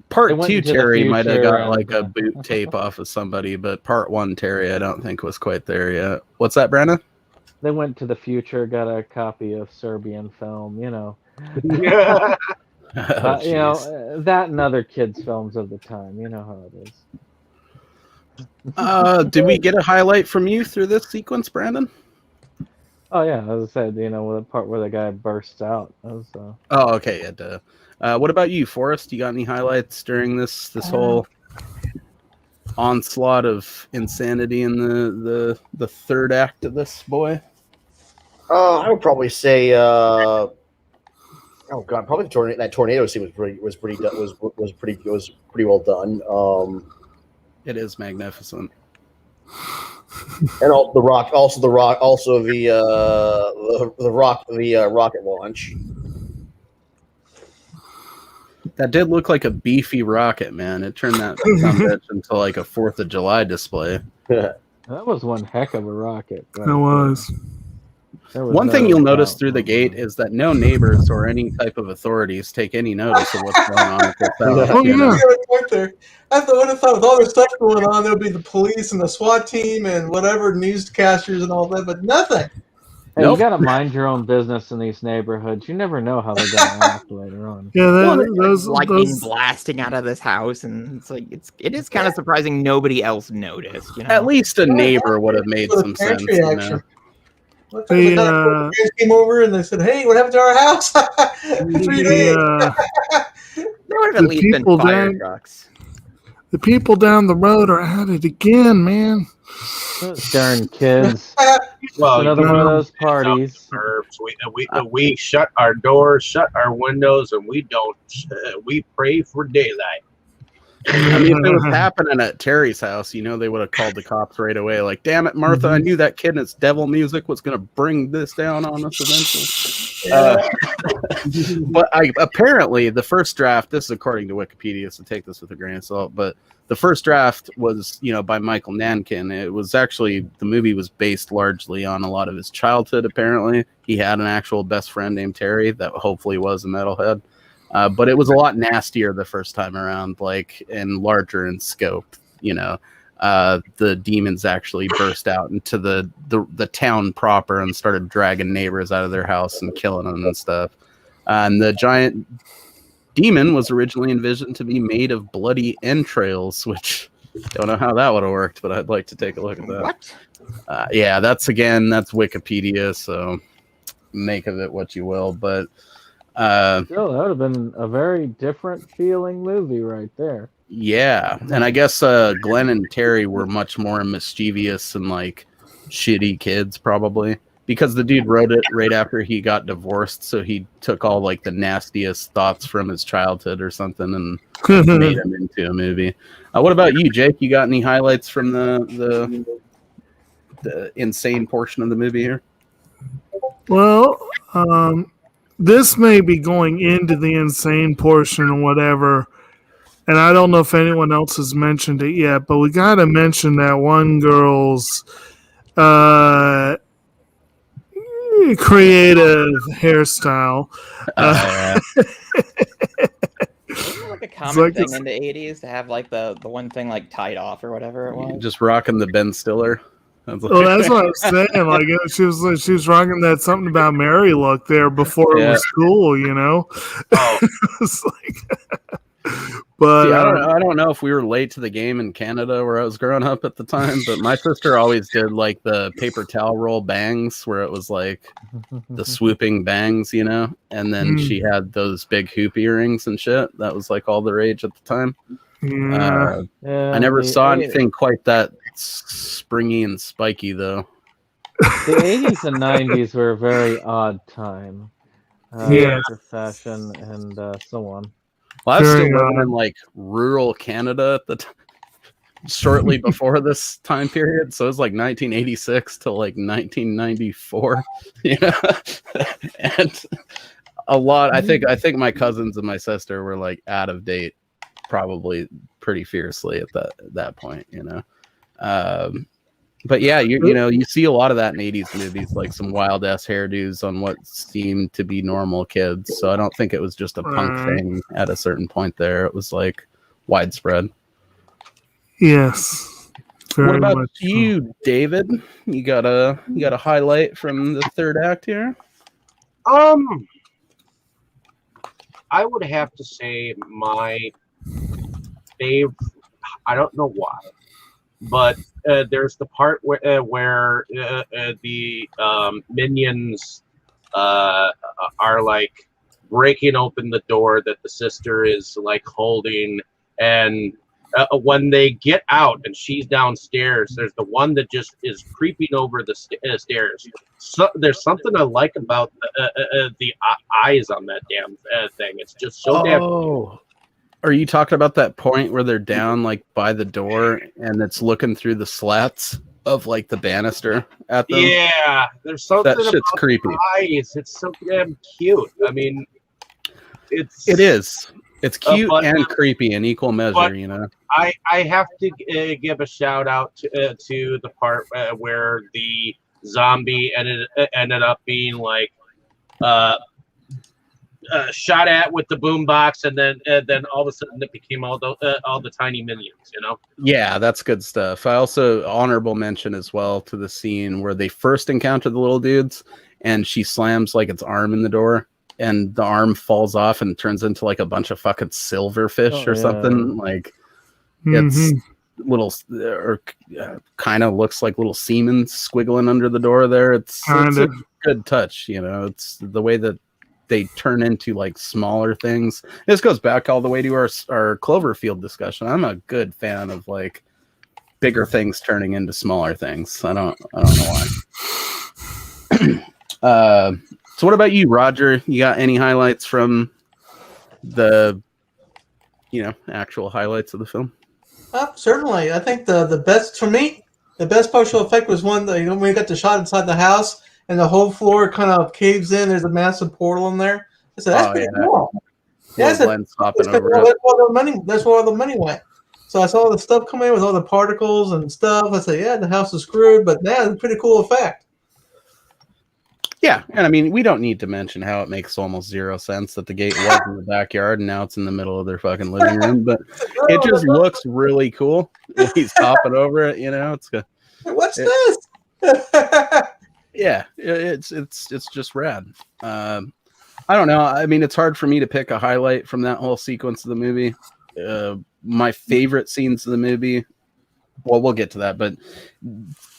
Part They went 2 into the Terry might have future got and, like a boot tape off of somebody, but part 1 Terry I don't think was quite there yet. What's that, Brandon? They went to the future, got a copy of Serbian film. You know, Yeah. Oh, you jeez. know that and other kids' films of the time. You know how it is. Did we get a highlight from you through this sequence, Brandon? Oh yeah, as I said, you know, the part where the guy bursts out. That was, Oh, okay. Yeah, duh. What about you, Forrest? You got any highlights during this whole onslaught of insanity in the third act of this boy? I would probably say, oh god, probably that tornado scene was pretty well done. It is magnificent. And the rocket launch. That did look like a beefy rocket, man. It turned that some bitch into like a 4th of July display. that was one heck of a rocket. It was. There was One thing no you'll notice doubt. through the gate is that no neighbors or any type of authorities take any notice of what's going on at this house. Oh, you know? yeah. Right there. I would have thought with all this stuff going on, there would be the police and the SWAT team and whatever newscasters and all that, but nothing. Hey, Nope. you gotta mind your own business in these neighborhoods. You never know how they're gonna act later on. Yeah, Lightning those blasting out of this house, and it is kind of surprising nobody else noticed. You know? At least a neighbor would have made For the some sense. pantry You know? action. Look, They, the guys came over and they said, "Hey, what happened to our house?" 3 days. There would have the at least been people fire down- trucks. the people down the road are at it again, man. Those darn kids. Well, Another you one of know, those parties. Herbs. We shut our doors, shut our windows, and we don't. We pray for daylight. I mean, if it was happening at Terry's house, you know, they would have called the cops right away. Like, damn it, Martha, I knew that kid and his devil music was going to bring this down on us eventually. But apparently, the first draft, this is according to Wikipedia, so take this with a grain of salt, but the first draft was, you know, by Michael Nankin. It was actually, the movie was based largely on a lot of his childhood, apparently. He had an actual best friend named Terry that hopefully was a metalhead. But it was a lot nastier the first time around, like, and larger in scope. You know, the demons actually burst out into the town proper and started dragging neighbors out of their house and killing them and stuff. And the giant demon was originally envisioned to be made of bloody entrails, which don't know how that would have worked, but I'd like to take a look at that. What? Yeah, that's Wikipedia, so make of it what you will, but. Still, that would have been a very different feeling movie right there. Yeah, and I guess Glenn and Terry were much more mischievous and like shitty kids, probably, because the dude wrote it right after he got divorced, so he took all like the nastiest thoughts from his childhood or something and made them into a movie. What about you, Jake? You got any highlights from the insane portion of the movie here? Well, this may be going into the insane portion or whatever, and I don't know if anyone else has mentioned it yet, but we got to mention that one girl's creative hairstyle. Wasn't it like a common thing in the 80s to have like the one thing like tied off or whatever it was? Just rocking the Ben Stiller. Well, that's what I'm saying. Like she was rocking that something about Mary look there before it was cool, you know. Oh. It's like, but see, I don't know if we were late to the game in Canada where I was growing up at the time, but my sister always did like the paper towel roll bangs, where it was like the swooping bangs, you know. And then she had those big hoop earrings and shit. That was like all the rage at the time. Yeah. I never saw anything quite that springy and spiky, though. The 80s and 90s were a very odd time for fashion and so on. Well, I was still living in like rural Canada at the time, shortly before this time period, so it was like 1986 to like 1994, you know. And a lot. I think my cousins and my sister were like out of date, probably pretty fiercely at that point, you know. But yeah, you know, you see a lot of that in 80s movies, like some wild ass hairdos on what seemed to be normal kids. So I don't think it was just a punk thing at a certain point there. It was like widespread. Yes. What about you, David? You got a highlight from the third act here? I would have to say my favorite. I don't know why, but there's the part where the minions are like breaking open the door that the sister is like holding, and when they get out and she's downstairs, there's the one that just is creeping over the stairs. So there's something I like about the eyes on that damn thing. It's just so damn. Are you talking about that point where they're down like by the door and it's looking through the slats of like the banister at them? Yeah, there's something that shit's about creepy. The eyes. It's so damn cute. I mean, it is. It's cute and creepy in equal measure, you know. I have to give a shout out to the part where the zombie ended up being like shot at with the boombox, and then all of a sudden it became all the tiny minions, you know. Yeah, that's good stuff. I also honorable mention as well to the scene where they first encounter the little dudes, and she slams like its arm in the door, and the arm falls off and turns into like a bunch of fucking silverfish or something. Like it's little, or kind of looks like little semen squiggling under the door there. It's a good touch, you know. It's the way that they turn into like smaller things. This goes back all the way to our Cloverfield discussion. I'm a good fan of like bigger things turning into smaller things. I don't know why. So what about you, Roger? You got any highlights from the actual highlights of the film? Certainly. I think the best, for me, the best partial effect was one that, when we got the shot inside the house and the whole floor kind of caves in. There's a massive portal in there. I said, that's pretty cool. Yeah, I said, that's where all the money went. So I saw the stuff coming in with all the particles and stuff. I said, yeah, the house is screwed, but yeah, it's a pretty cool effect. Yeah, and I mean, we don't need to mention how it makes almost zero sense that the gate was in the backyard and now it's in the middle of their fucking living room, but it just looks really cool when he's hopping over it, it's good. What's this? Yeah, it's just rad. I don't know. I mean, it's hard for me to pick a highlight from that whole sequence of the movie. My favorite scenes of the movie, well, we'll get to that, but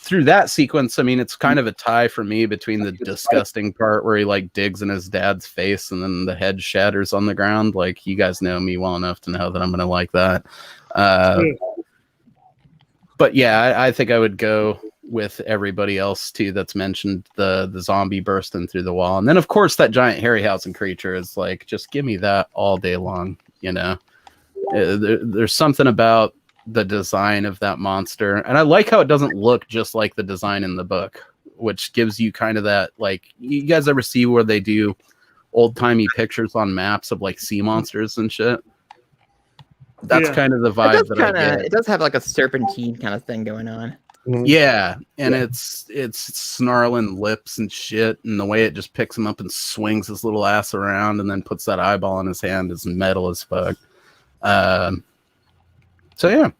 through that sequence, I mean, it's kind of a tie for me between the disgusting part where he like digs in his dad's face and then the head shatters on the ground. Like, you guys know me well enough to know that I'm going to like that. But yeah, I think I would go with everybody else too that's mentioned, the zombie bursting through the wall. And then of course that giant Harryhausen creature is like, just give me that all day long. There's something about the design of that monster, and I like how it doesn't look just like the design in the book, which gives you kind of that, like, you guys ever see where they do old-timey pictures on maps of like sea monsters and shit? That's kind of the vibe that I get. It does have like a serpentine kind of thing going on. Yeah, and it's snarling lips and shit, and the way it just picks him up and swings his little ass around and then puts that eyeball in his hand is metal as fuck. So yeah,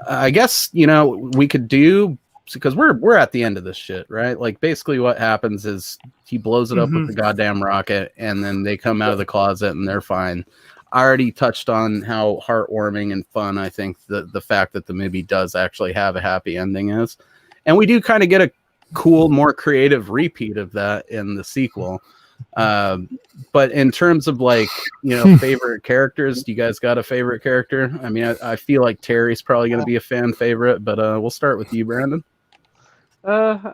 I guess, we could do, because we're at the end of this shit, right? Like, basically what happens is he blows it up with the goddamn rocket, and then they come out of the closet and they're fine. I already touched on how heartwarming and fun I think the fact that the movie does actually have a happy ending is. And we do kind of get a cool, more creative repeat of that in the sequel. But in terms of like, favorite characters, do you guys got a favorite character? I mean, I feel like Terry's probably going to be a fan favorite, but we'll start with you, Brandon. I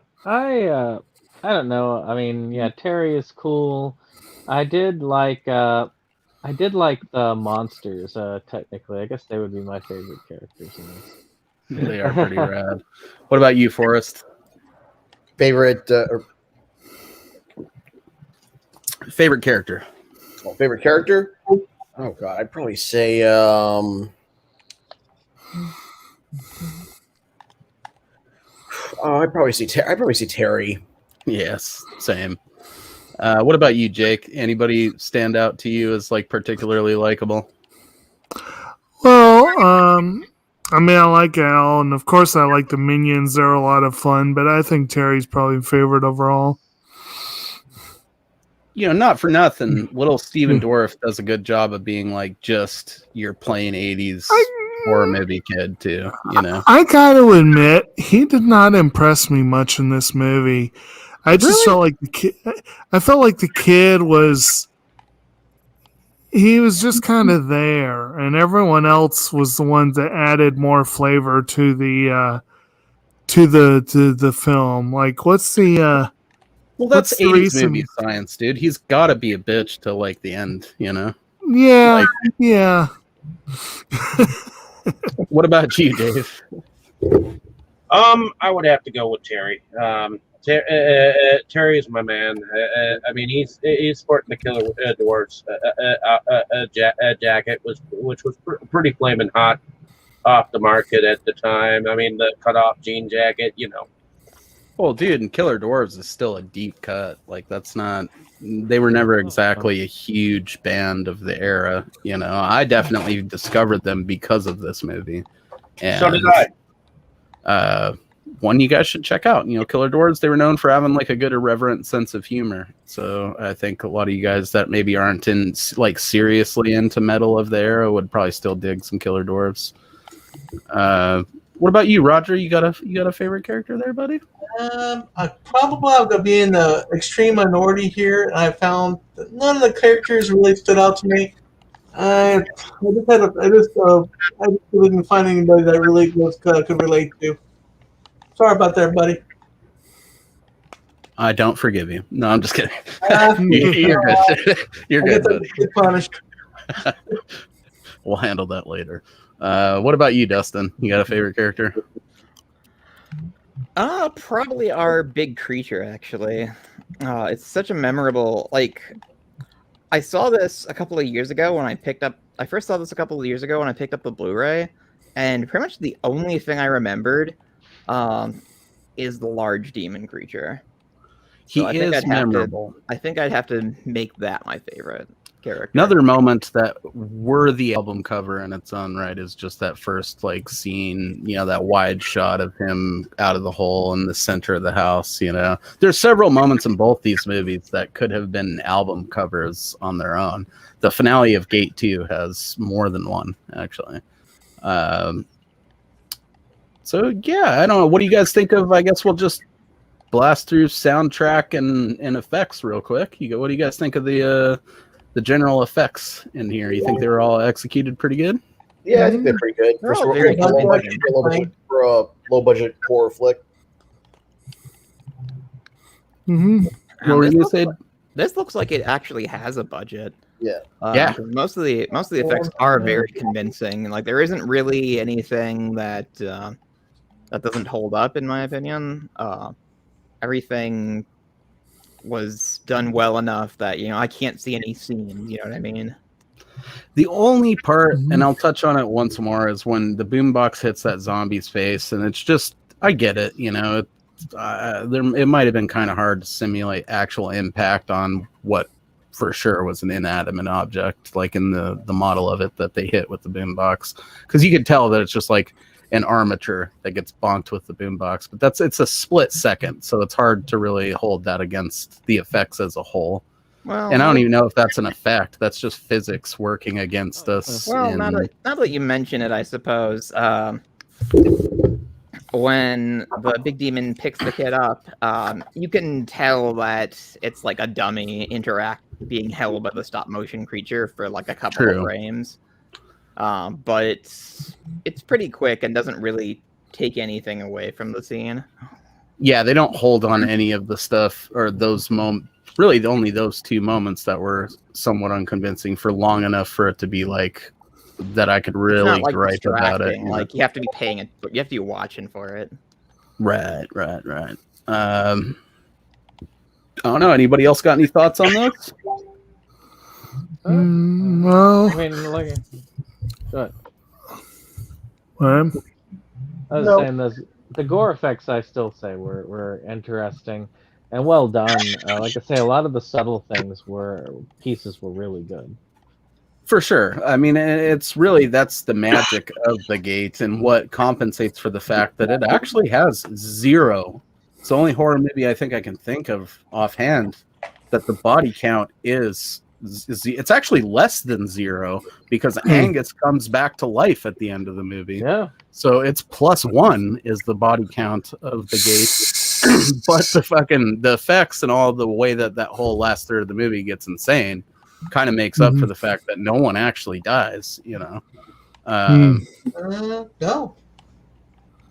don't know. I mean, yeah, Terry is cool. I did like the monsters. Technically, I guess they would be my favorite characters in this. They are pretty rad. What about you, Forrest? Favorite character? Favorite character? Oh god, I'd probably say I'd probably see Terry. Yes, same. What about you, Jake? Anybody stand out to you as like particularly likable? Well, I mean, I like Al, and of course I like the minions. They're a lot of fun, but I think Terry's probably favorite overall. Not for nothing, little Steven Dorff does a good job of being like just your plain 80s horror movie kid too, I gotta admit, he did not impress me much in this movie. I just felt like the kid was, he was just kind of there, and everyone else was the one that added more flavor to the film. Like, what's the well, that's 80s movie science, dude. He's got to be a bitch till like the end, Yeah, like, yeah. What about you, Dave? I would have to go with Terry. Terry is my man. I mean, he's sporting the Killer Dwarfs jacket, which was pretty flaming hot off the market at the time. I mean, the cut-off jean jacket, Well, dude, and Killer Dwarves is still a deep cut. Like, that's not... They were never exactly a huge band of the era. I definitely discovered them because of this movie. And, so did I. One you guys should check out. Killer Dwarves, they were known for having like a good irreverent sense of humor. So I think a lot of you guys that maybe aren't in like seriously into metal of the era would probably still dig some Killer Dwarves. What about you, Roger? You got a favorite character there, buddy? I probably have to be in the extreme minority here. I found that none of the characters really stood out to me. I just didn't find anybody that really could relate to. Sorry about that, buddy. I don't forgive you. No, I'm just kidding. You're good. You're good, buddy. Get punished. we'll handle that later. What about you, Dustin? You got a favorite character? Probably our big creature, actually. It's such a memorable, like, I saw this a couple of years ago when I first saw this a couple of years ago when I picked up the Blu-ray, and pretty much the only thing I remembered is the large demon creature. So He is memorable. I think I'd have to make that my favorite character. Another moment that worthy album cover in its own right is just that first like scene, that wide shot of him out of the hole in the center of the house. There's several moments in both these movies that could have been album covers on their own. The finale of Gate 2 has more than one, actually. So yeah, I don't know. What do you guys think of? I guess we'll just blast through soundtrack and effects real quick. What do you guys think of the general effects in here? You think they were all executed pretty good? Yeah, I think they're pretty good for a low budget horror flick. Mm-hmm. What were you gonna say? This looks like it actually has a budget. Yeah. Yeah. Most of the effects are very convincing. Like there isn't really anything that doesn't hold up, in my opinion. Everything was done well enough that I can't see any scenes. You know what I mean? The only part, and I'll touch on it once more, is when the boombox hits that zombie's face, and it's just, I get it. It might have been kind of hard to simulate actual impact on what for sure was an inanimate object, like in the model of it that they hit with the boombox, because you could tell that it's just like an armature that gets bonked with the boombox, but it's a split second, so it's hard to really hold that against the effects as a whole. Well, and I don't even know if that's an effect. That's just physics working against us. Well, now that you mention it, I suppose when the big demon picks the kid up, you can tell that it's like a dummy being held by the stop motion creature for like a couple of frames. But it's pretty quick and doesn't really take anything away from the scene. Yeah, they don't hold on any of the stuff or those moments. Really, only those two moments that were somewhat unconvincing for long enough for it to be like that I could really gripe about it. Like you have to be paying it, you have to be watching for it. Right. I don't know. Anybody else got any thoughts on this? Well, I mean, like, good. What? I was saying the gore effects I still say were interesting and well done. Like I say, a lot of the subtle pieces were really good. For sure. I mean, it's really, that's the magic of the Gate and what compensates for the fact that it actually has zero. It's the only horror movie I think I can think of offhand that the body count is it's actually less than zero because Angus comes back to life at the end of the movie. Yeah. So it's +1 is the body count of the Gate. But the effects and all the way that whole last third of the movie gets insane kind of makes up for the fact that no one actually dies, No.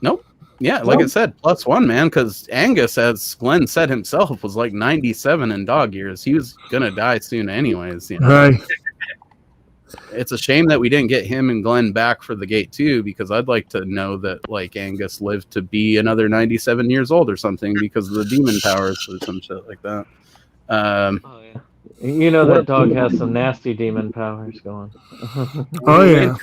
Nope. Yeah, like I said, +1, man, because Angus, as Glenn said himself, was like 97 in dog years. He was gonna die soon anyways, Right. It's a shame that we didn't get him and Glenn back for the Gate 2, because I'd like to know that like Angus lived to be another 97 years old or something because of the demon powers or some shit like that. That dog has some nasty demon powers going. Oh yeah.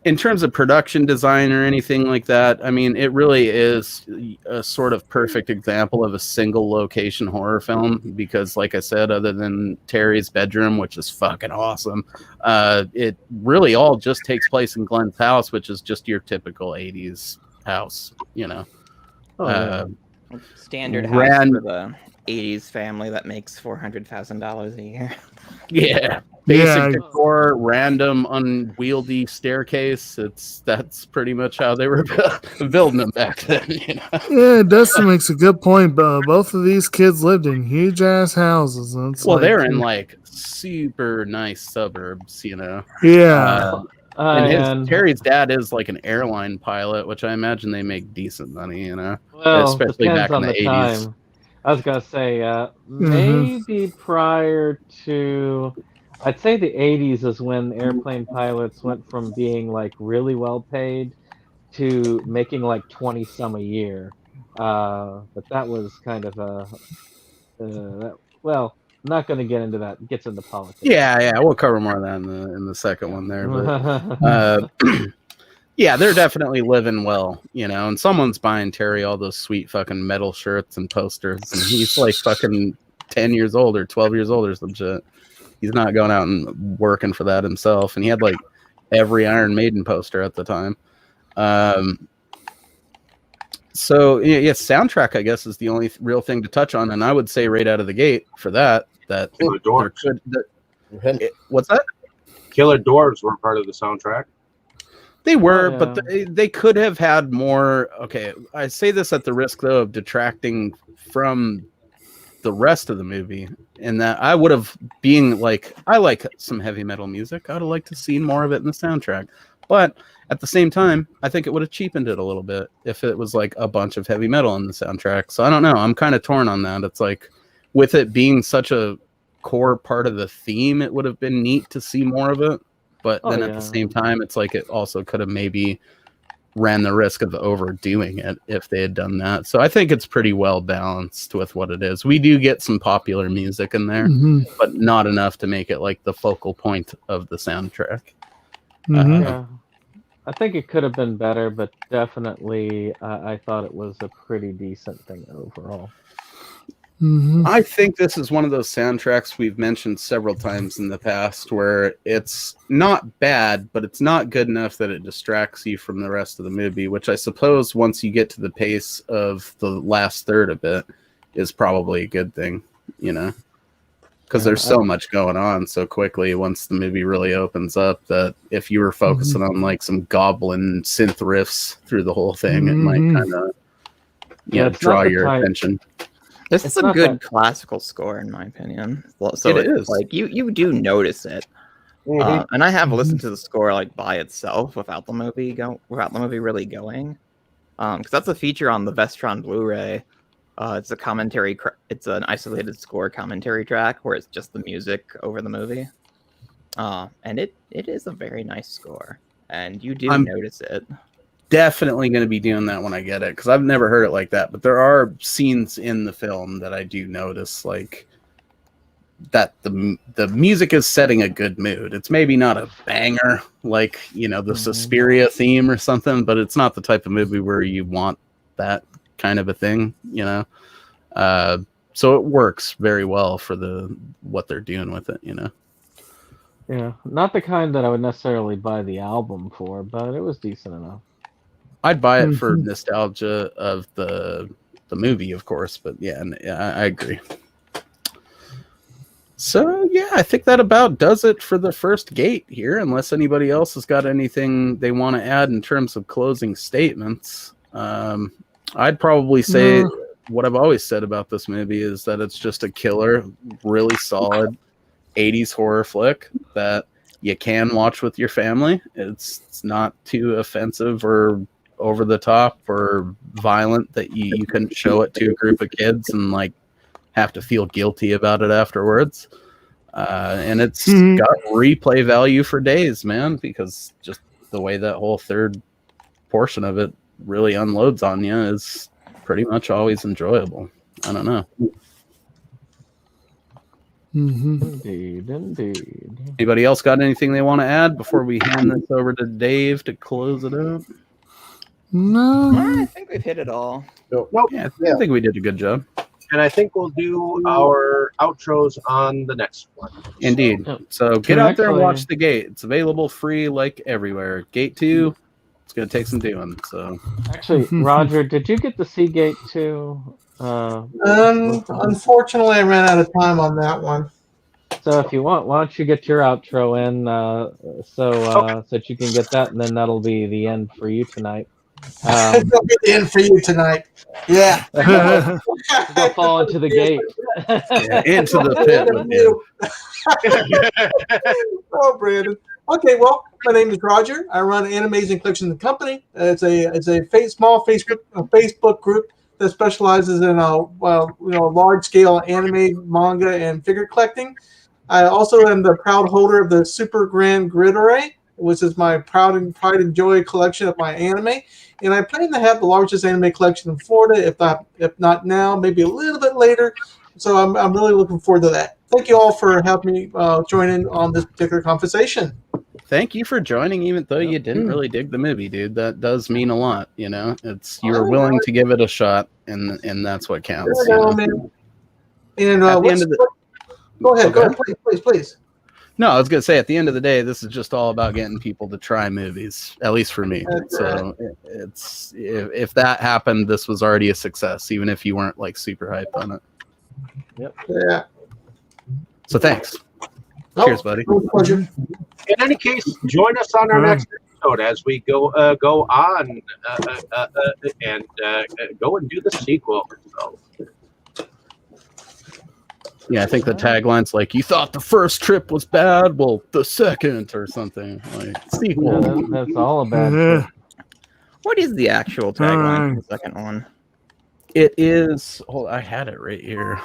In terms of production design or anything like that, I mean, it really is a sort of perfect example of a single location horror film because, like I said, other than Terry's bedroom, which is fucking awesome, it really all just takes place in Glenn's house, which is just your typical 80s house, Standard house for the 80s family that makes $400,000 a year. Yeah. Basic decor, random, unwieldy staircase. That's pretty much how they were building them back then. Yeah, Dustin makes a good point. But both of these kids lived in huge ass houses. They're in like super nice suburbs, Yeah. And Terry's dad is like an airline pilot, which I imagine they make decent money, Well, especially back in the 80s. Time. I was gonna say maybe prior to I'd say the 80s is when airplane pilots went from being like really well paid to making like 20 some a year. But that was kind of well, I'm not going to get into that. It gets into politics. Yeah, we'll cover more of that in the second one there. But yeah, they're definitely living well, and someone's buying Terry all those sweet fucking metal shirts and posters, and he's like fucking 10 years old or 12 years old or some shit. He's not going out and working for that himself, and he had like every Iron Maiden poster at the time. So yeah, soundtrack I guess is the only real thing to touch on, and I would say right out of the gate for that Killer Doors. What's that? Killer Doors were part of the soundtrack. They were, yeah. but they could have had more. Okay, I say this at the risk though of detracting from the rest of the movie, in that I would have being like, I like some heavy metal music. I'd have liked to see more of it in the soundtrack, but at the same time, I think it would have cheapened it a little bit if it was like a bunch of heavy metal in the soundtrack. So I don't know. I'm kind of torn on that. It's like, with it being such a core part of the theme, it would have been neat to see more of it. But then at the same time, it's like it also could have maybe ran the risk of overdoing it if they had done that. So I think it's pretty well balanced with what it is. We do get some popular music in there, but not enough to make it like the focal point of the soundtrack. Yeah. I think it could have been better, but definitely I thought it was a pretty decent thing overall. I think this is one of those soundtracks we've mentioned several times in the past where it's not bad, but it's not good enough that it distracts you from the rest of the movie, which I suppose once you get to the pace of the last third of it is probably a good thing, because there's so much going on so quickly once the movie really opens up that if you were focusing on like some goblin synth riffs through the whole thing, it might kind of draw your attention. This is a good classical score, in my opinion. So it is like you do notice it, and I have listened to the score like by itself without the movie really going, because that's a feature on the Vestron Blu-ray. It's a commentary. It's an isolated score commentary track where it's just the music over the movie, and it is a very nice score, and you do notice it. Definitely going to be doing that when I get it, because I've never heard it like that. But there are scenes in the film that I do notice, like that the music is setting a good mood. It's maybe not a banger like the Suspiria theme or something, but it's not the type of movie where you want that kind of a thing, so it works very well for what they're doing with it, Yeah, not the kind that I would necessarily buy the album for, but it was decent enough. I'd buy it for nostalgia of the movie, of course, but yeah, I agree. So yeah, I think that about does it for the first gate here, unless anybody else has got anything they want to add in terms of closing statements. I'd probably say what I've always said about this movie is that it's just a killer, really solid 80s horror flick that you can watch with your family. It's not too offensive or over the top or violent that you couldn't show it to a group of kids and like have to feel guilty about it afterwards. And it's got replay value for days, man, because just the way that whole third portion of it really unloads on you is pretty much always enjoyable. I don't know. Indeed. Anybody else got anything they want to add before we hand this over to Dave to close it out? No, I think we've hit it all. Nope. Yeah, I think we did a good job. And I think we'll do our outros on the next one. Indeed. So get out there and watch The Gate. It's available free like everywhere. Gate 2, it's going to take some doing. So actually, Roger, did you get to see Gate 2? Unfortunately, I ran out of time on that one. So if you want, why don't you get your outro in so that you can get that, and then that'll be the end for you tonight. It'll be the end for you tonight. Yeah. Go fall into the gate. Yeah, into the pit. Oh, Brandon. Okay, well, my name is Roger. I run Animazing Collection Company. It's a small Facebook group that specializes in large scale anime, manga, and figure collecting. I also am the proud holder of the Super Grand Grid Array, which is my pride and joy collection of my anime. And I plan to have the largest anime collection in Florida, if not now, maybe a little bit later. So I'm really looking forward to that. Thank you all for helping me join in on this particular conversation. Thank you for joining, even though you didn't really dig the movie, dude. That does mean a lot, you know. It's you were willing to give it a shot, and that's what counts. There we You go, know? man. And At the end of the- go ahead, Okay. please. No, I was gonna say at the end of the day, this is just all about getting people to try movies. At least for me. That's So it's if that happened, this was already a success, even if you weren't like super hyped on it. Yeah. So thanks. Oh, Cheers, buddy. it was a pleasure. In any case, join us on our next episode as we go on and go and do the sequel. So. Yeah, I think the tagline's like, "You thought the first trip was bad, well, the second," or something like sequel. Yeah, that's all about Yeah. What is the actual tagline for the second one? It is. Hold, I had it right here.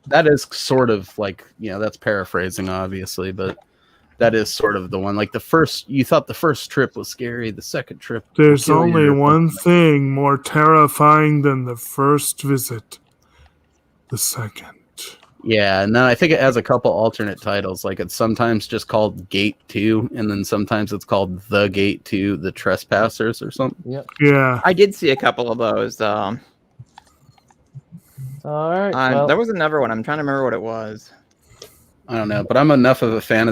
That is sort of like, that's paraphrasing, obviously, but that is sort of the one. Like you thought the first trip was scary, the second trip. There's will kill only you. one thing more terrifying than the first visit. The second. Yeah, and then I think it has a couple alternate titles. Like it's sometimes just called Gate 2, and then sometimes it's called The Gate 2, The Trespassers or something. Yep. Yeah. I did see a couple of those. All right. Well, There was another one. I'm trying to remember what it was. I don't know, but I'm enough of a fan of